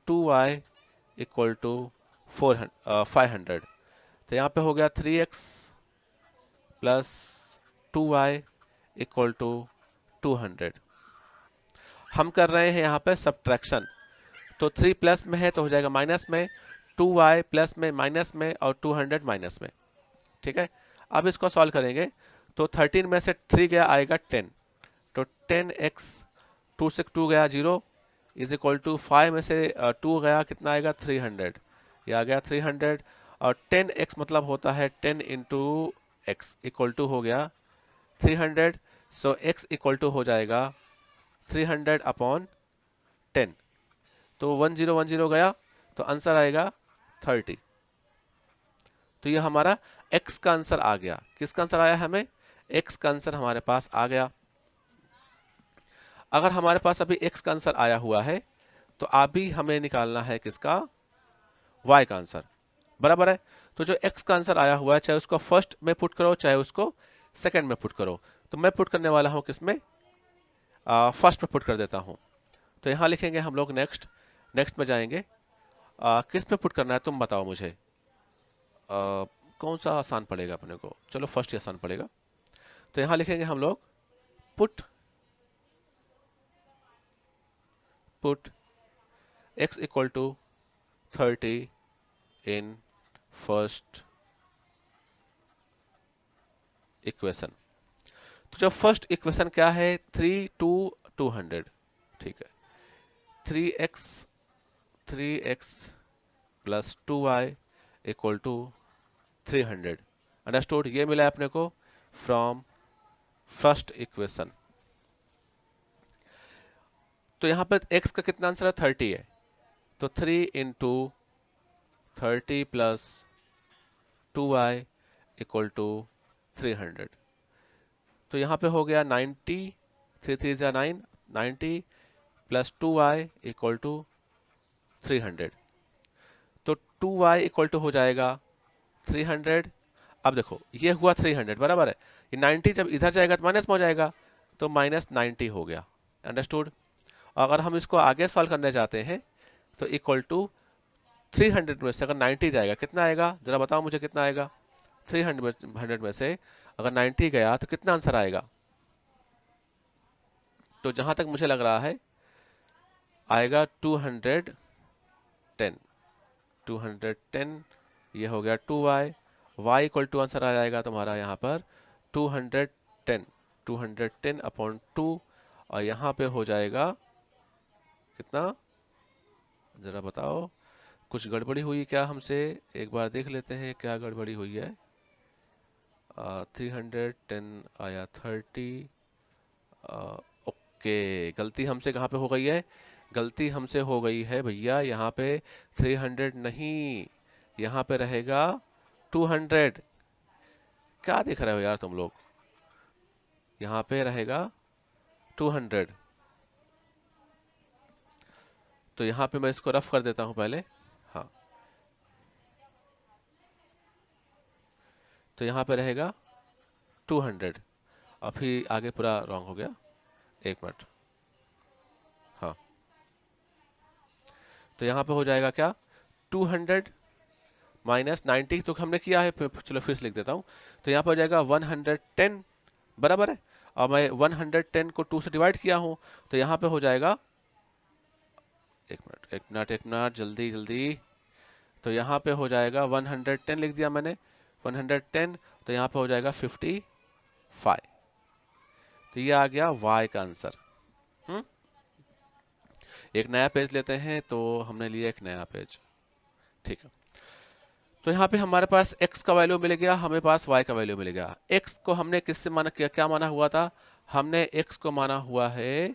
2y equal to 500। तो यहाँ पे हो गया 3x plus 2y equal to 200। हम कर रहे हैं यहाँ पे सब्ट्रैक्शन, तो 3 प्लस में है तो हो जाएगा माइनस में, 2y प्लस में माइनस में, और 200 माइनस में। ठीक है, अब इसको सॉल्व करेंगे। तो 13 में से 3 गया, आएगा 10, तो 10x, 2 से 2 गया 0, इज इक्वल टू 5 में से 2 गया, कितना आएगा? 300, ये आ गया 300। और 10x मतलब होता है 10 इंटू एक्स, इक्वल टू हो गया 300। सो x इक्वल टू हो जाएगा 300 अपॉन 10, तो 1010 गया, तो आंसर आएगा 30। तो ये हमारा x का आंसर आ गया। किसका आंसर आया हमें? x का आंसर हमारे पास आ गया। अगर हमारे पास अभी x का आंसर आया हुआ है, तो अभी हमें निकालना है किसका? y का आंसर, बराबर है। तो जो x का आंसर आया हुआ है, चाहे उसको फर्स्ट में पुट करो चाहे उसको सेकंड में पुट करो, तो मैं पुट करने वाला हूं किसमें, फर्स्ट में पुट कर देता हूं। तो यहां लिखेंगे हम लोग नेक्स्ट, नेक्स्ट में जाएंगे। किस में पुट करना है तुम बताओ मुझे, कौन सा आसान पड़ेगा अपने को, चलो फर्स्ट ही आसान पड़ेगा। तो यहां लिखेंगे हम लोग put put x equal to 30 in first equation. तो जो फर्स्ट इक्वेशन क्या है, 3 2 200, ठीक है। 3x 3x plus 2y equal to 300, understood. ये मिला है अपने को फ्रॉम फर्स्ट इक्वेशन। तो यहां पर x का कितना आंसर है, 30 है, तो 3 into 30 plus 2y equal to 300। तो यहां पे हो गया 90, 3 3 जा 9, 90 प्लस 2y इक्वल टू 300। तो 2y इक्वल टू हो जाएगा 300। अब देखो ये हुआ 300 बराबर है, ये 90 जब इधर जाएगा तो माइनस में हो जाएगा, तो माइनस 90 हो गया, अंडरस्टूड। अगर हम इसको आगे सॉल्व करने जाते हैं तो इक्वल टू 300 में से अगर 90 जाएगा कितना आएगा, जरा बताओ मुझे कितना आएगा। 300 में से अगर 90 गया तो कितना आंसर आएगा, तो जहां तक मुझे लग रहा है आएगा 210। 210, ये हो गया 2y, y equal to answer आ जाएगा तुम्हारा यहाँ पर 210, 210 अपॉन 2, और यहाँ पे हो जाएगा कितना, जरा बताओ, कुछ गड़बड़ी हुई क्या हमसे, एक बार देख लेते हैं क्या गड़बड़ी हुई है। 310 आया 30, ओके, गलती हमसे कहाँ पे हो गई है, गलती हमसे हो गई है भैया यहाँ पे 300 नहीं, यहाँ पे रहेगा 200। क्या देख रहे हो यार तुम लोग, यहाँ पे रहेगा 200। तो यहाँ पे मैं इसको रफ कर देता हूँ पहले, हाँ, तो यहाँ पे रहेगा 200, और फिर आगे पूरा रॉन्ग हो गया, एक मिनट, हाँ, तो यहाँ पे हो जाएगा क्या, 200 माइनस 90 तो हमने किया है, चलो फिर से लिख देता हूँ। तो यहाँ पर हो जाएगा 110 बराबर है, और मैं 110 को 2 से डिवाइड किया हूँ, तो यहाँ पे हो जाएगा, एक मिनट एक मिनट एक मिनट, जल्दी जल्दी, तो यहाँ पे हो जाएगा 110 लिख दिया मैंने, 110, तो यहाँ पे हो जाएगा 55। तो ये आ गया y का आंसर। एक नया पेज लेते हैं, तो हमने लिया एक नया पेज, ठीक है। तो यहाँ पे हमारे पास x का वैल्यू मिल गया, हमें पास y का वैल्यू मिल गया। x को हमने किससे माना, क्या माना हुआ था, हमने x को माना हुआ है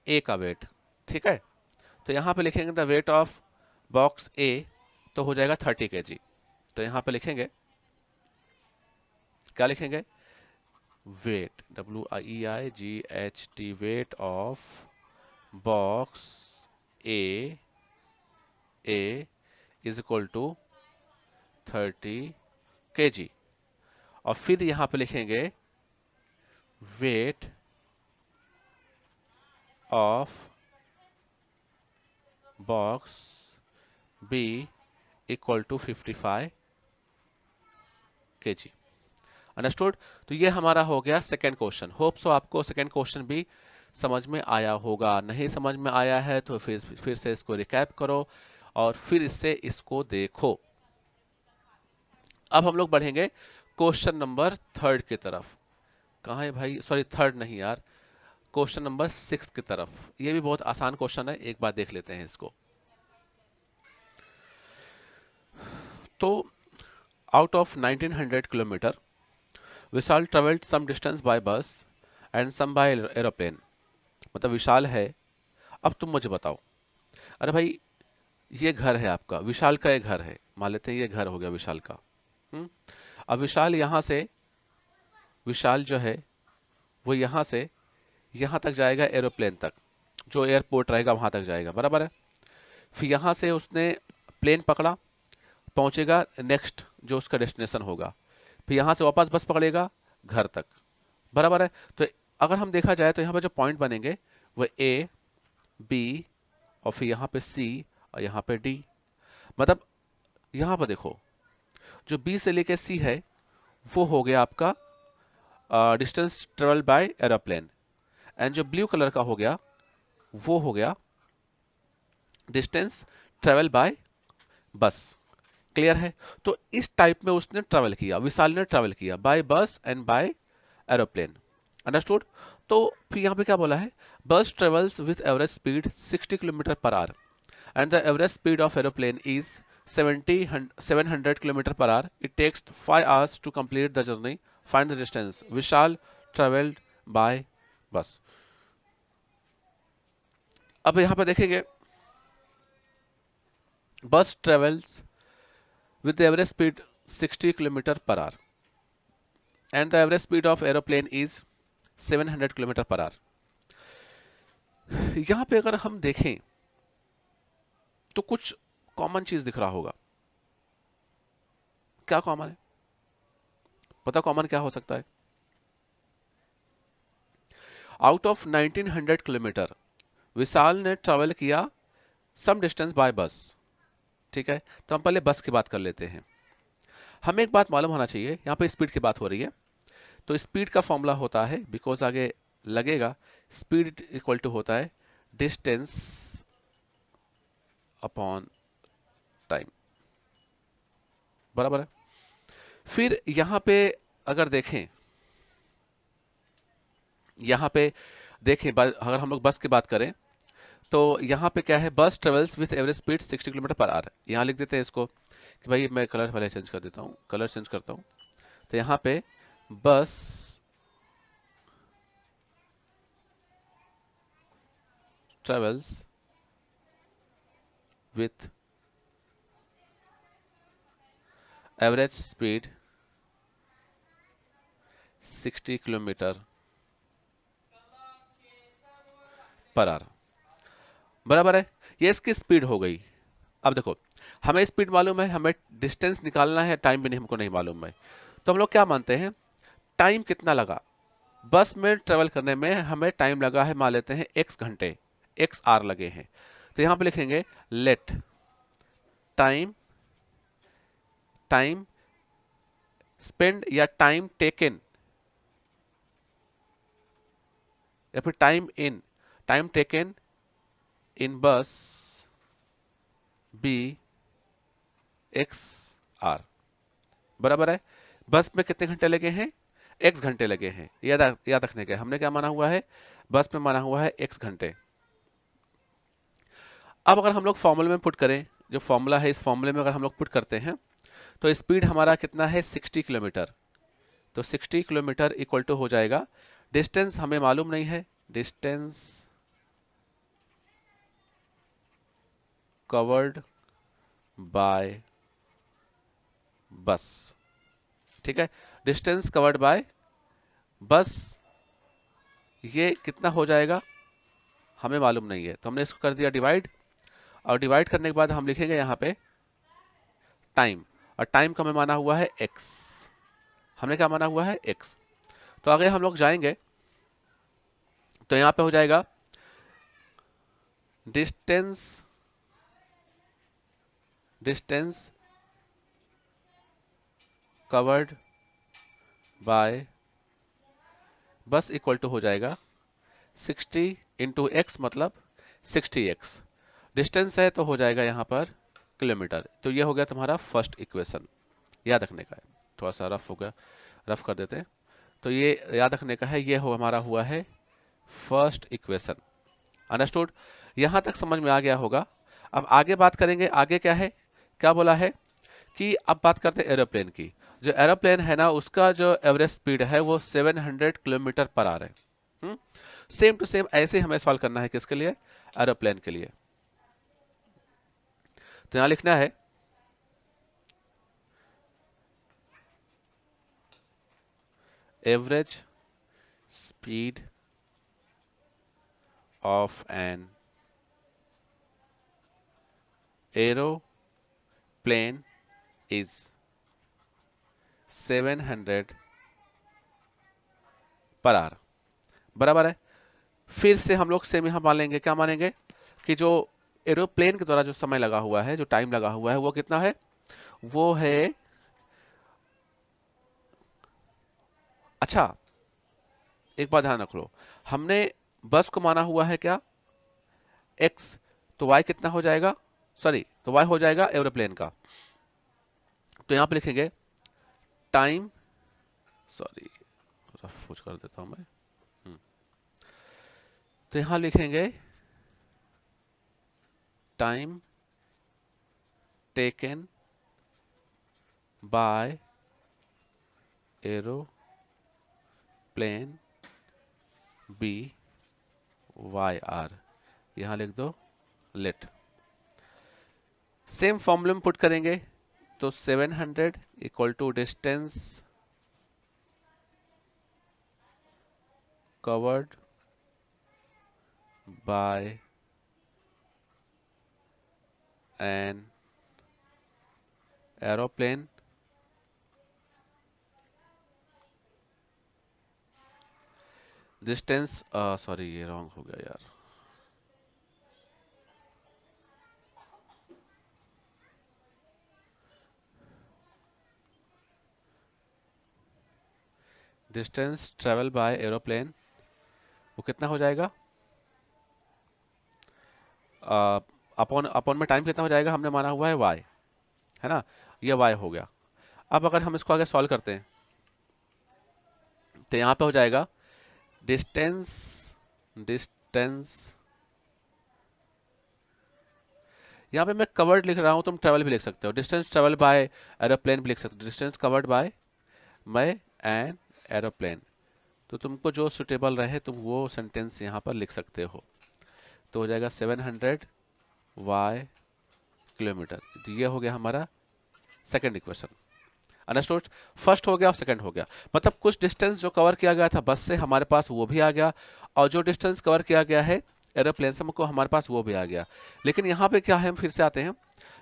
a का वेट, ठीक है। तो यहाँ पे लिखेंगे the wait of box a, तो हो जाएगा 30 kg। तो यहाँ पे लिखेंगे, क्या लिखेंगे, weight, WEIGHT, weight of box a is equal to 30 kg। और फिर यहाँ पे लिखेंगे weight of box B equal to 55 kg, understood. तो ये हमारा हो गया सेकेंड क्वेश्चन। होप सो आपको सेकेंड क्वेश्चन भी समझ में आया होगा, नहीं समझ में आया है तो फिर से इसको रिकैप करो और फिर इससे इसको देखो। अब हम लोग बढ़ेंगे क्वेश्चन नंबर थर्ड की तरफ। कहाँ है भाई, सॉरी थर्ड नहीं यार, क्वेश्चन नंबर 6 की तरफ। ये भी बहुत आसान क्वेश्चन है, एक बार देख लेते हैं इसको। तो out of 1900 kilometre Vishal travelled some distance by bus and some by aeroplane. मतलब विशाल है, अब तुम मुझे बताओ, अरे भाई ये घर है आपका, विशाल का ये घर है, मान लेते हैं ये घर हो गया विशाल का। अब विशाल यहां से, विशाल जो है वो यहां से यहां तक जाएगा एरोप्लेन तक, जो एयरपोर्ट रहेगा वहां तक जाएगा, बराबर है। फिर यहां से उसने प्लेन पकड़ा, पहुंचेगा नेक्स्ट जो उसका डेस्टिनेशन होगा, फिर यहाँ से वापस बस पकड़ेगा घर तक। बराबर है। तो अगर हम देखा जाए तो यहाँ पे जो पॉइंट बनेंगे वो ए, बी और फिर यहाँ पे सी और यहाँ पे डी। मतलब यहाँ पर देखो, जो बी से लेके सी है वो हो गया आपका distance travel by aeroplane, and जो ब्लू कलर का हो गया वो हो गया डिस्टेंस ट्रेवल बाय बस। क्लियर है। तो इस टाइप में उसने ट्रेवल किया, विशाल ने ट्रेवल किया bye bus and bye aeroplane. Understood. तो फिर यहाँ पे क्या बोला है, बस travels with average speed 60 kilometre per hour and the average speed of aeroplane is 700 km per hour. It takes 5 hours to complete the journey. Find the distance. Vishal traveled by bus. अब यहाँ पे देखेंगे, बस travels with the average speed 60 km per hour and the average speed of aeroplane is 700 km per hour. यहाँ पे अगर हम देखें तो कुछ कॉमन चीज दिख रहा होगा। क्या कॉमन है? पता कॉमन क्या हो सकता है? आउट ऑफ 1900 किलोमीटर विशाल ने ट्रेवल किया सम डिस्टेंस बाय बस। ठीक है, तो हम पहले बस की बात कर लेते हैं। हमें एक बात मालूम होना चाहिए, यहाँ पे स्पीड की बात हो रही है, तो स्पीड का फॉर्मूला होता है, बिकॉज आगे लगेगा, स्पीड इक्वल टू होता है डिस्टेंस अपॉन टाइम। बराबर है। फिर यहां पे अगर देखें, यहां पे देखें अगर हम लोग बस की बात करें तो यहाँ पे क्या है, बस travels with average speed 60 kilometre per hour. यहाँ लिख देते हैं इसको कि भाई, मैं कलर पहले चेंज कर देता हूँ, कलर चेंज करता हूँ। तो यहाँ पे बस travels with average speed 60 kilometre per hour. बराबर है। ये इसकी स्पीड हो गई। अब देखो, हमें स्पीड मालूम है, हमें डिस्टेंस निकालना है, टाइम भी नहीं, हमको नहीं मालूम है। तो हम लोग क्या मानते हैं, टाइम कितना लगा बस में ट्रेवल करने में, हमें टाइम लगा है, मान लेते हैं x घंटे, x आर लगे हैं। तो यहां पे लिखेंगे लेट टाइम, टाइम स्पेंड या टाइम टेकन या फिर टाइम टेकन इन बस बी एक्स आर। बराबर है। बस में कितने घंटे लगे हैं, x घंटे लगे हैं। याद रखने के, हमने क्या माना हुआ है, बस में माना हुआ है x घंटे। अब अगर हम लोग फॉर्मूले में पुट करें, जो फॉर्मूला है इस फॉर्मूले में अगर हम लोग पुट करते हैं तो स्पीड हमारा कितना है, 60 किलोमीटर। तो 60 किलोमीटर इक्वल टू हो जाएगा, डिस्टेंस हमें मालूम नहीं है, डिस्टेंस कवर्ड बाय बस। ठीक है, डिस्टेंस कवर्ड बाय बस ये कितना हो जाएगा हमें मालूम नहीं है, तो हमने इसको कर दिया डिवाइड, और डिवाइड करने के बाद हम लिखेंगे यहाँ पे टाइम, और टाइम का हमें माना हुआ है x। हमने क्या माना हुआ है, x। तो आगे हम लोग जाएंगे तो यहाँ पे हो जाएगा डिस्टेंस डिस्टेंस कवर्ड बाय बस इक्वल टू हो जाएगा 60 इंटू एक्स, मतलब 60x। डिस्टेंस है तो हो जाएगा यहाँ पर किलोमीटर। तो ये हो गया तुम्हारा फर्स्ट इक्वेशन। याद रखने का है, थोड़ा सा रफ हो गया, रफ कर देते हैं। तो ये याद रखने का है, ये हो हमारा हुआ है फर्स्ट इक्वेशन। अंडरस्टूड। यहां तक समझ में आ गया होगा। अब आगे बात करेंगे, आगे क्या है, क्या बोला है कि अब बात करते हैं एरोप्लेन की। जो एरोप्लेन है ना, उसका जो एवरेज स्पीड है वो 700 किलोमीटर पर आवर है। सेम टू सेम ऐसे हमें सॉल्व करना है, किसके लिए, एरोप्लेन के लिए। तो यहां लिखना है average speed of an aeroplane is 700 per hour, बराबर है। फिर से हम लोग सेम यहां मान लेंगे, क्या मानेंगे कि जो एरोप्लेन के द्वारा जो समय लगा हुआ है, जो टाइम लगा हुआ है, वो कितना है, वो है, अच्छा एक बात ध्यान रख लो, हमने बस को माना हुआ है क्या, x, तो y कितना हो जाएगा, सॉरी, तो y हो जाएगा एरोप्लेन का। तो यहां पे लिखेंगे टाइम, सॉरी रफ कुछ कर देता हूं मैं, तो यहां लिखेंगे time taken by aeroplane be y r, यहां लिख दो लेट। सेम फॉर्मूले में पुट करेंगे, तो 700 equal to distance covered by an aeroplane distance, sorry ये रॉन्ग हो गया यार, डिस्टेंस ट्रेवल बाय एरोप्लेन, वो कितना हो जाएगा, अपॉन अपॉन में टाइम कितना हो जाएगा, हमने माना हुआ है y, है ना, ये y हो गया। अब अगर हम इसको आगे सॉल्व करते हैं, तो यहां पे हो जाएगा डिस्टेंस, डिस्टेंस, यहाँ पे मैं कवर्ड लिख रहा हूँ, तुम ट्रेवल भी लिख सकते हो, डिस्टेंस ट्रेवल बाय एरोप्लेन भी लिख सकते हो, डिस्टेंस कवर्ड बाय मैं एन एरोप्लेन, तो तुमको जो सुटेबल रहे तुम वो सेंटेंस यहाँ पर लिख सकते हो। तो हो जाएगा 700 वाई किलोमीटर, तो ये हो गया हमारा सेकंड इक्वेशन, अंडरस्टूड। फर्स्ट हो गया और सेकंड हो गया, मतलब कुछ डिस्टेंस जो कवर किया गया था बस से हमारे पास वो भी आ गया, और जो डिस्टेंस कवर किया गया है एरोप्लेन से हमको हमारे पास वो भी आ गया। लेकिन यहाँ पे क्या है, हम फिर से आते हैं,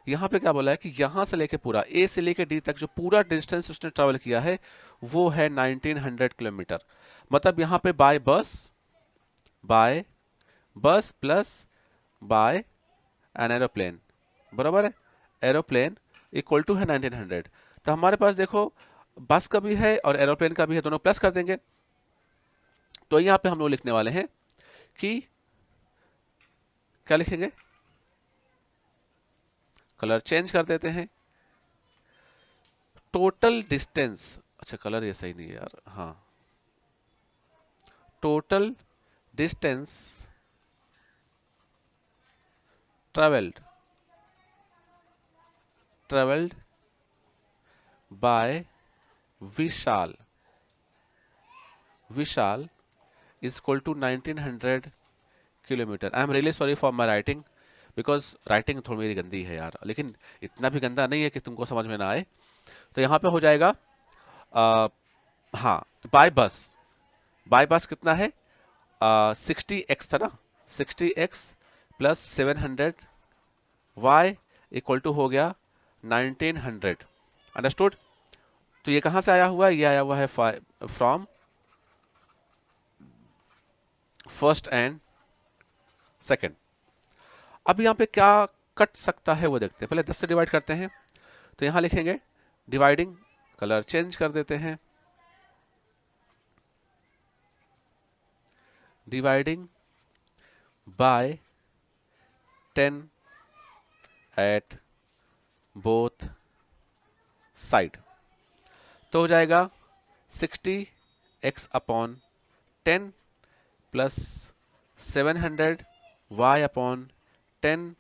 यहाँ पे क्या बोला है कि यहाँ से लेके पूरा ए से लेके डी तक जो पूरा डिस्टेंस उसने ट्रेवल किया है वो है 1900 किलोमीटर। मतलब यहाँ पे बाय बस प्लस बाय एन एरोप्लेन, बराबर है, एरोप्लेन इक्वल टू है 1900। तो हमारे पास देखो बस का भी है और एरोप्लेन का भी है, दोनों प्लस कर देंगे। तो यहाँ पे हम लोग लिखने वाले हैं कि क्या लिखेंगे, कलर चेंज कर देते हैं, टोटल डिस्टेंस, अच्छा कलर ये सही नहीं है यार, हाँ, total distance travelled travelled by Vishal, Vishal is equal to 1900 kilometre. I am really sorry for my writing, because writing थोड़ी मेरी गंदी है यार, लेकिन इतना भी गंदा नहीं है कि तुमको समझ में ना आए। तो यहाँ पे हो जाएगा हाँ, बाय बस कितना है, 60x था ना, 60x plus 700 y equal to हो गया 1900, अंडरस्टूड। तो ये कहाँ से आया हुआ है, ये आया हुआ है फ्रॉम फर्स्ट एंड सेकंड। अब यहाँ पे क्या कट सकता है वो देखते हैं, पहले 10 से डिवाइड करते हैं, तो यहां लिखेंगे डिवाइडिंग, कलर चेंज कर देते हैं, dividing by 10 at both side, तो हो जाएगा 60x upon 10 plus 700 y upon 10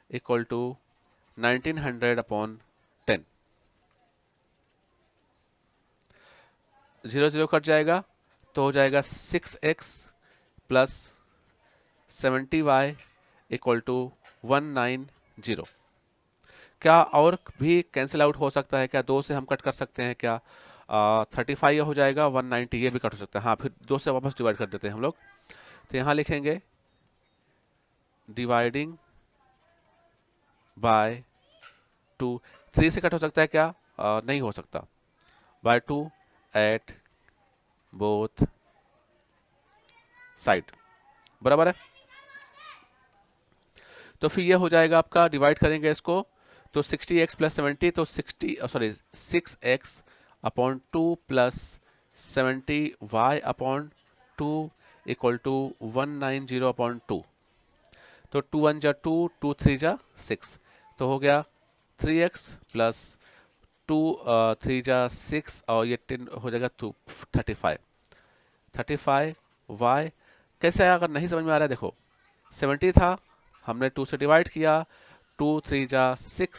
equal to 1900 upon 10, 0 0 cut जाएगा, तो हो जाएगा 6x plus 70y equal to 190। क्या और भी कैंसिल आउट हो सकता है क्या, 2 से हम कट कर सकते हैं क्या, 35 हो जाएगा, 190 ये भी कट हो सकता है, हाँ फिर 2 से वापस डिवाइड कर देते हैं हम लोग। तो यहाँ लिखेंगे डिवाइडिंग बाय 2, 3 से कट हो सकता है क्या, नहीं हो सकता, बाय 2 एट बोथ साइड, बराबर है। तो फिर ये हो जाएगा आपका, डिवाइड करेंगे इसको तो 60x प्लस 70, तो 6x upon 2 plus 70y upon 2 equal to 190 upon 2। तो 2 1 जा 2, 2 3 जा 6, तो हो गया 3x प्लस 2 3 जा 6 और ये 10 हो जाएगा 2 35 y। कैसे आया, अगर नहीं समझ में आ रहा है देखो, 70 था, हमने 2 से डिवाइड किया, 2 3 जा 6,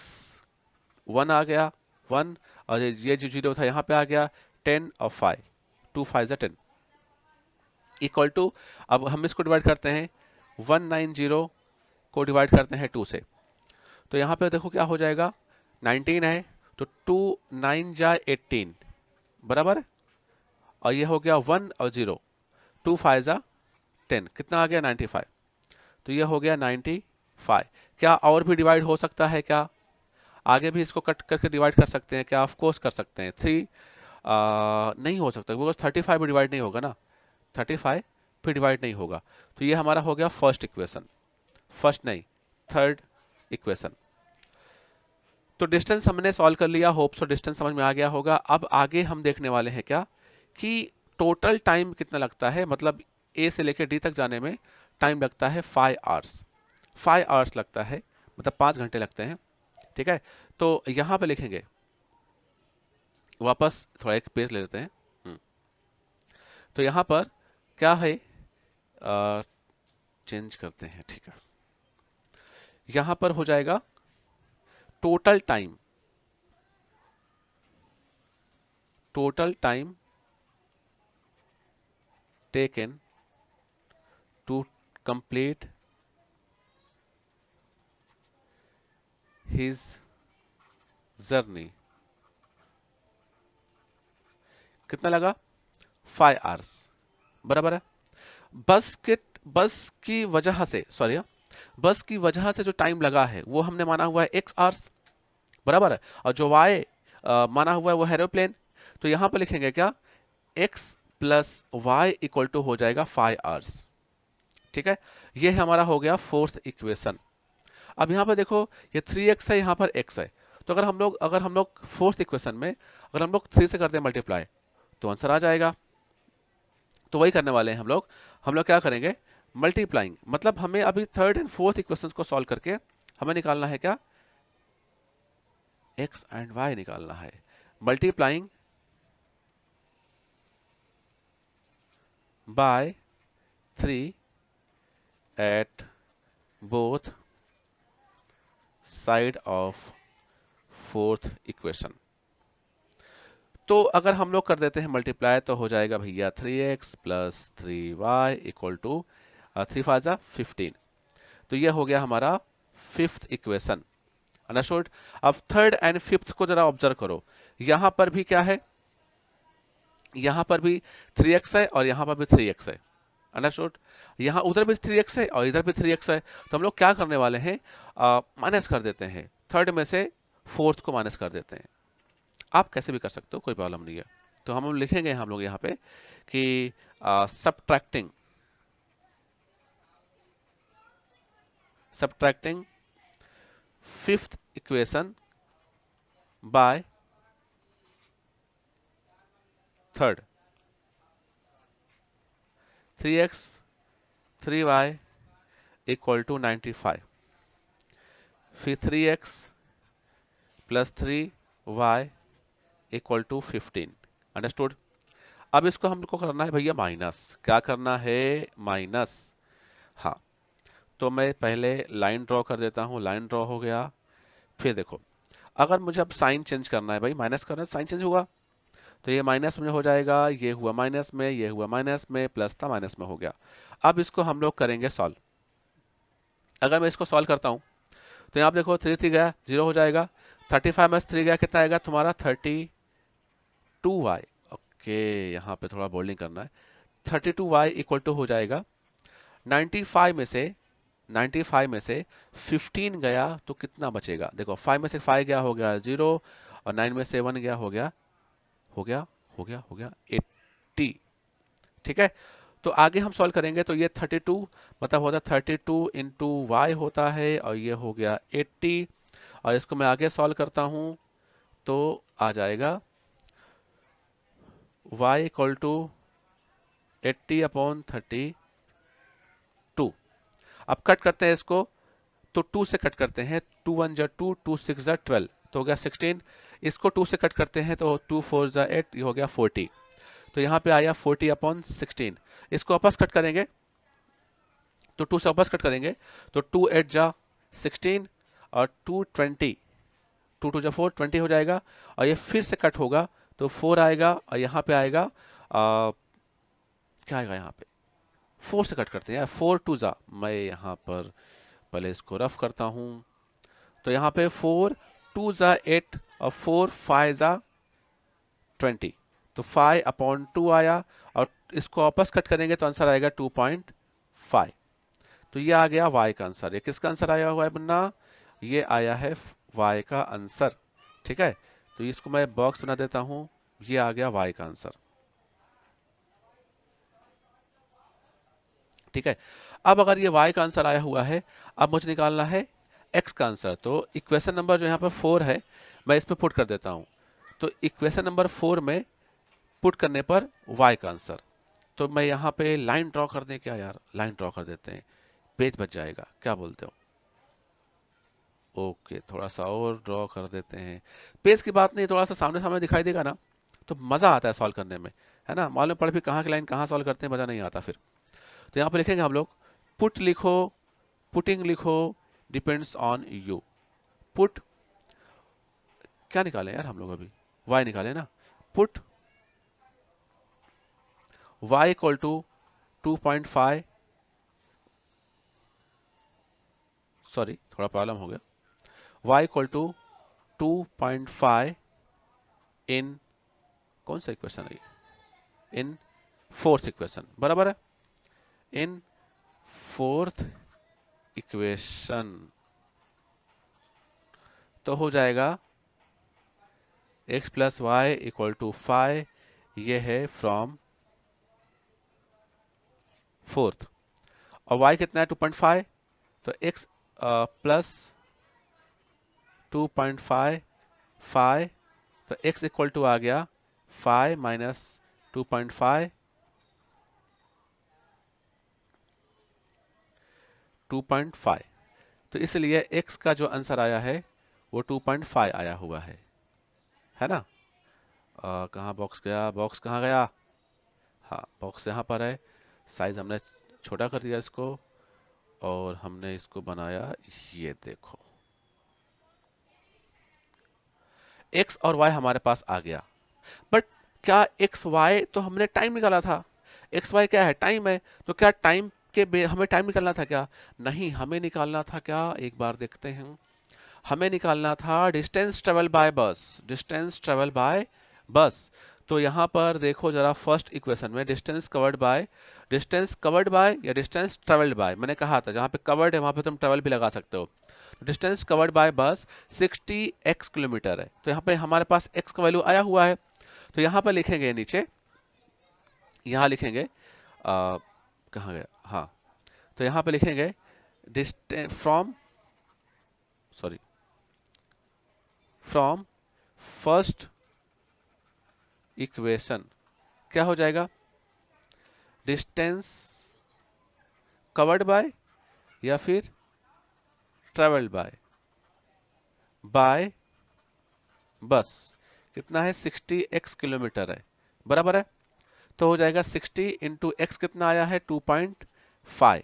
1 आ गया 1, और ये जो 0 था यहाँ पे आ गया 10 और 5, 2 5 जा 10 इक्वल टू, अब हम इसको डिवाइड करते हैं 190 को डिवाइड करते हैं 2 से, तो यहाँ पे देखो क्या हो जाएगा, 19 है तो 2 9 जा 18, बराबर, और ये हो गया 1 और 0, 2 5 जा 10, कितना आ गया 95, तो ये हो गया 95। क्या और भी डिवाइड हो सकता है क्या, आगे भी इसको कट करके डिवाइड कर सकते हैं क्या, ऑफ कोर्स कर सकते हैं। 3 नहीं हो सकता बिकॉज 35 भी डिवाइड नहीं होगा ना, 35 फिर डिवाइड नहीं होगा, तो ये हमारा हो गया फर्स्ट इक्वेशन, फर्स्ट नहीं थर्ड इक्वेशन। तो डिस्टेंस हमने सॉल्व कर लिया, होप सो डिस्टेंस समझ में आ गया होगा। अब आगे हम देखने वाले हैं क्या, कि टोटल टाइम कितना लगता है, मतलब ए से लेकर डी तक जाने में टाइम लगता है 5 आवर्स, 5 आवर्स लगता है, मतलब 5 घंटे लगते हैं, ठीक है। तो यहां पे लिखेंगे, वापस थोड़ा एक पेज ले लेते हैं। तो यहां पर क्या है, चेंज करते हैं, ठीक है। यहां पर हो जाएगा total time, total time taken to complete his journey, कितना लगा 5 आवर्स, बराबर है। बस की वजह से, सॉरी, बस की वजह से जो टाइम लगा है वो हमने माना हुआ है x आवर्स, बराबर है, और जो y माना हुआ है वो एरोप्लेन, तो यहां पर लिखेंगे क्या, x plus y equal to हो जाएगा 5 आवर्स, ठीक है। ये हमारा हो गया फोर्थ इक्वेशन। अब यहां पर देखो ये 3x है, यहां पर x है, तो अगर हम लोग फोर्थ इक्वेशन में अगर हम लोग 3 से करते हैं मल्टीप्लाई तो आंसर आ जाएगा। तो वही करने वाले हैं हम लोग क्या करेंगे, मल्टीप्लाइंग, मतलब हमें अभी थर्ड एंड फोर्थ इक्वेशंस को सॉल्व करके हमें निकालना है क्या, x एंड y निकालना है। Multiplying by 3 eight both side of fourth equation. तो अगर हम लोग कर देते हैं मल्टीप्लाई तो हो जाएगा भैया 3x plus 3y equal to 3 5 जा 15, तो ये हो गया हमारा फिफ्थ इक्वेशन, अंडरस्टूड। अब थर्ड एंड फिफ्थ को जरा ऑब्जर्व करो, यहां पर भी क्या है, यहां पर भी 3x है और यहां पर भी 3x है, अंडरस्टूड। यहां उधर भी 3x है और इधर भी 3x है, तो हम लोग क्या करने वाले हैं, माइनस कर देते हैं, थर्ड में से फोर्थ को माइनस कर देते हैं। आप कैसे भी कर सकते हो, कोई प्रॉब्लम नहीं है। तो हम लिखेंगे हम लोग यहाँ पे कि subtracting subtracting fifth equation by third, 3x 3y equal to 95, फिर 3x plus 3y equal to 15, understood. अब इसको हमको करना है भैया माइनस, क्या करना है, माइनस, हाँ। तो मैं पहले लाइन ड्रॉ कर देता हूं, लाइन ड्रॉ हो गया। फिर देखो, अगर मुझे अब साइन चेंज करना है, भाई माइनस करना है साइन चेंज होगा, तो ये माइनस में हो जाएगा, ये हुआ माइनस में, ये हुआ माइनस में, प्लस था माइनस में हो गया। अब इसको हम लोग करेंगे सॉल्व। अगर मैं इसको सॉल्व करता हूं तो यहाँ आप देखो 3 3 गया 0 हो जाएगा, 35 में 3 गया कितना आएगा तुम्हारा 32y, ओके यहाँ पे थोड़ा बोल्डिंग करना है, 32y इक्वल टू हो जाएगा 95 में से 95 में से 15 गया तो कितना बचेगा, देखो 5 में से 5 गया हो गया 0, और 9 में से 1 गया, हो गया हो गया हो गया हो गया 80। ठीक है, तो आगे हम सॉल्व करेंगे तो ये 32 मतलब होता है 32 इंटू वाई होता है, और ये हो गया 80। और इसको मैं आगे सॉल्व करता हूं तो आ जाएगा y इक्वल टू 80/32। अब कट करते हैं इसको, तो 2 से कट करते हैं, 2 1 जा 2, 2 6 जा 12, तो हो गया 16। इसको 2 से कट करते हैं तो 2 4 जा 8, ये हो गया 40। तो यहाँ पे आया 40/16। इसको वापस कट करेंगे, तो 2 से वापस कट करेंगे तो 2 8 जा 16 और 2 20, 2 2 जा 4, 20 हो जाएगा। और ये फिर से कट होगा तो 4 आएगा, और यहाँ पे आएगा क्या आएगा, यहाँ पे 4 से कट करते हैं यार, 4 2 जा, मैं यहाँ पर पहले इसको रफ करता हूँ। तो यहाँ पे 4 2 जा 8 और 4 5 जा 20, तो 5/2 आया। और इसको वापस कट करेंगे तो आंसर आएगा 2.5। तो ये आ गया y का आंसर। ये किसका आंसर आया हुआ है बन्ना? ये आया है y का आंसर। ठीक है, तो इसको मैं बॉक्स बना देता हूं, ये आ गया y का आंसर। ठीक है, अब अगर ये y का आंसर आया हुआ है, अब मुझे निकालना है x का आंसर। तो इक्वेशन नंबर जो यहाँ पर 4 है, मैं इस पे पुट कर देता हूं। तो इक्वेशन नंबर 4 में पुट करने पर y का आंसर, तो मैं यहाँ पे लाइन ड्रॉ कर दें क्या यार? लाइन ड्रॉ कर देते हैं, पेज बच जाएगा, क्या बोलते हो? ओके, थोड़ा सा और ड्रॉ कर देते हैं। पेज की बात नहीं, थोड़ा सा सामने सामने दिखाई देगा ना, तो मजा आता है सॉल्व करने में, है ना? मालूम पड़े फिर कहाँ की लाइन कहाँ सॉल्व करते हैं, मजा नहीं आता फिर। तो यहाँ पे लिखेंगे हम लोग, पुट लिखो, पुटिंग लिखो, डिपेंड्स ऑन यू। पुट क्या निकाले यार हम लोग अभी? y निकाले ना। Put y equal to 2.5, sorry थोड़ा प्रॉब्लम हो गया। y इक्वल टू 2.5 इन कौन सा इक्वेशन है ये? इन फोर्थ इक्वेशन, बराबर है? इन फोर्थ इक्वेशन, तो हो जाएगा x plus y equal to 5, ये है फ्रॉम फोर्थ। और y कितना है? 2.5, तो x प्लस 2.5 5, तो x इक्वल टू आ गया 5 माइनस 2.5, 2.5। तो इसलिए x का जो आंसर आया है वो 2.5 आया हुआ है ना? कहाँ बॉक्स गया? बॉक्स कहाँ गया? हाँ, बॉक्स यहाँ पर है। साइज हमने छोटा कर दिया इसको, और हमने इसको बनाया, ये देखो x और y हमारे पास आ गया। बट क्या x y तो हमने टाइम निकाला था, x y क्या है? टाइम है। तो क्या टाइम के हमें टाइम निकालना था क्या? नहीं, हमें निकालना था क्या, एक बार देखते हैं। हमें निकालना था डिस्टेंस ट्रेवल बाय बस, डिस्टेंस ट्रेवल बाय बस। तो यहाँ पर देखो जरा, फर्स्ट इक्वेशन में डिस्टेंस कवर्ड बाय या डिस्टेंस ट्रेवल्ड बाय, मैंने कहा था जहाँ पे कवर्ड है वहां पे तुम ट्रेवल भी लगा सकते हो। डिस्टेंस कवर्ड बाय बस 60x किलोमीटर है, तो यहाँ पे हमारे पास x का वैल्यू आया हुआ है। तो यहाँ पर लिखेंगे नीचे, यहाँ लिखेंगे कहाँ गया, हाँ, तो यहाँ पे लिखेंगे distance from, sorry, from first equation क्या हो जाएगा? डिस्टेंस कवर्ड बाय या फिर ट्रेवल्ड बाय बस, कितना है? 60x किलोमीटर है, बराबर है? तो हो जाएगा 60 इंटू एक्स, कितना आया है? 2.5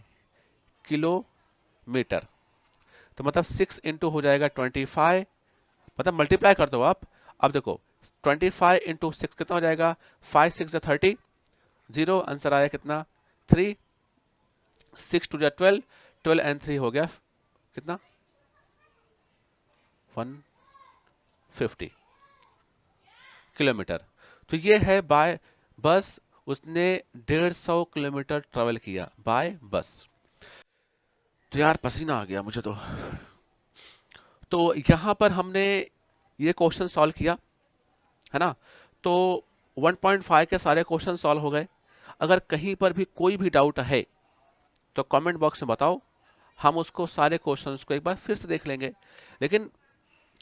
किलोमीटर। तो मतलब 6 इंटू हो जाएगा 25, मतलब मल्टीप्लाई कर दो आप। अब देखो 25 इंटू 6 कितना हो जाएगा? 5 6 30, 0 आंसर आया कितना? 3, 6 2 12, 12 एंड 3 हो गया कितना? 150 किलोमीटर। तो ये है बाय बस, उसने 150 किलोमीटर ट्रेवल किया बाय बस। तो यार पसीना आ गया मुझे तो। तो यहां पर हमने ये क्वेश्चन सॉल्व किया, है ना, तो 1.5 के सारे क्वेश्चन सॉल्व हो गए। अगर कहीं पर भी कोई भी डाउट है तो कमेंट बॉक्स में बताओ, हम उसको सारे क्वेश्चंस को एक बार फिर से देख लेंगे। लेकिन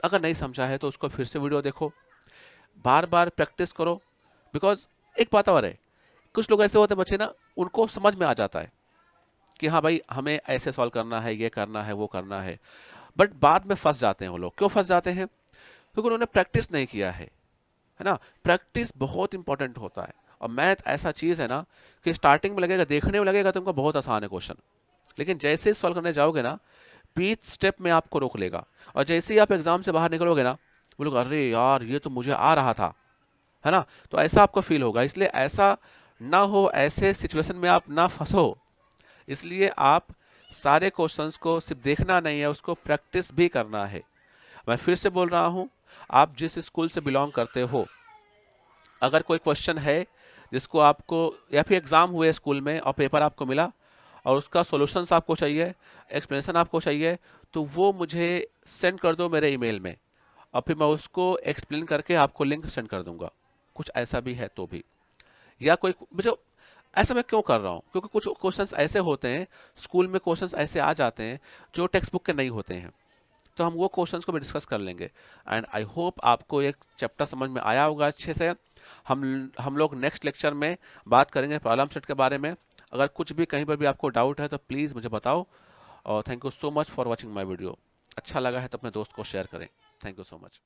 अगर नहीं समझा है तो उसको फिर से वीडियो देखो, बार बार प्रैक्टिस करो। बिकॉज एक बात और है, कुछ लोग ऐसे होते हैं बच्चे ना, उनको समझ में आ जाता है कि हाँ भाई हमें ऐसे सॉल्व करना है, ये करना है, वो करना है, बट बाद में फंस जाते हैं वो लोग। क्यों फंस जाते हैं? क्योंकि उन्होंने प्रैक्टिस नहीं किया है ना। प्रैक्टिस बहुत इंपॉर्टेंट होता है। और मैथ ऐसा चीज है ना कि स्टार्टिंग में लगेगा, देखने में लगेगा तुमको बहुत आसान है क्वेश्चन, लेकिन जैसे सॉल्व करने जाओगे ना, बीच स्टेप में आपको रोक लेगा। और जैसे ही आप एग्जाम से बाहर निकलोगे ना, बोलोगे अरे यार ये तो मुझे आ रहा था, है ना। तो ऐसा आपको फील होगा। इसलिए ऐसा ना हो, ऐसे सिचुएशन में आप ना फंसो, इसलिए आप सारे क्वेश्चंस को सिर्फ देखना नहीं है, उसको प्रैक्टिस भी करना है। मैं फिर से बोल रहा हूं, आप जिस स्कूल से बिलोंग करते हो, अगर कोई क्वेश्चन है जिसको आपको, या फिर एग्जाम हुए स्कूल में और पेपर आपको मिला और उसका सॉल्यूशंस आपको चाहिए, एक्सप्लेनेशन आपको चाहिए, तो वो मुझे सेंड कर दो मेरे ईमेल में, और फिर मैं उसको एक्सप्लेन करके आपको लिंक सेंड कर दूंगा। कुछ ऐसा भी है तो भी, या कोई मुझे, ऐसा मैं क्यों कर रहा हूँ, क्योंकि कुछ क्वेश्चंस ऐसे होते हैं, स्कूल में क्वेश्चंस ऐसे आ जाते हैं जो टेक्स्ट बुक के नहीं होते हैं, तो हम वो क्वेश्चंस को भी डिस्कस कर लेंगे। एंड आई होप आपको एक चैप्टर समझ में आया होगा अच्छे से। हम लोग नेक्स्ट लेक्चर में बात करेंगे प्रॉब्लम सेट के बारे में। अगर कुछ भी कहीं पर भी आपको डाउट है तो प्लीज़ मुझे बताओ। और thank you so much for watching my video. अच्छा लगा है तो अपने दोस्त को शेयर करें। Thank you so much.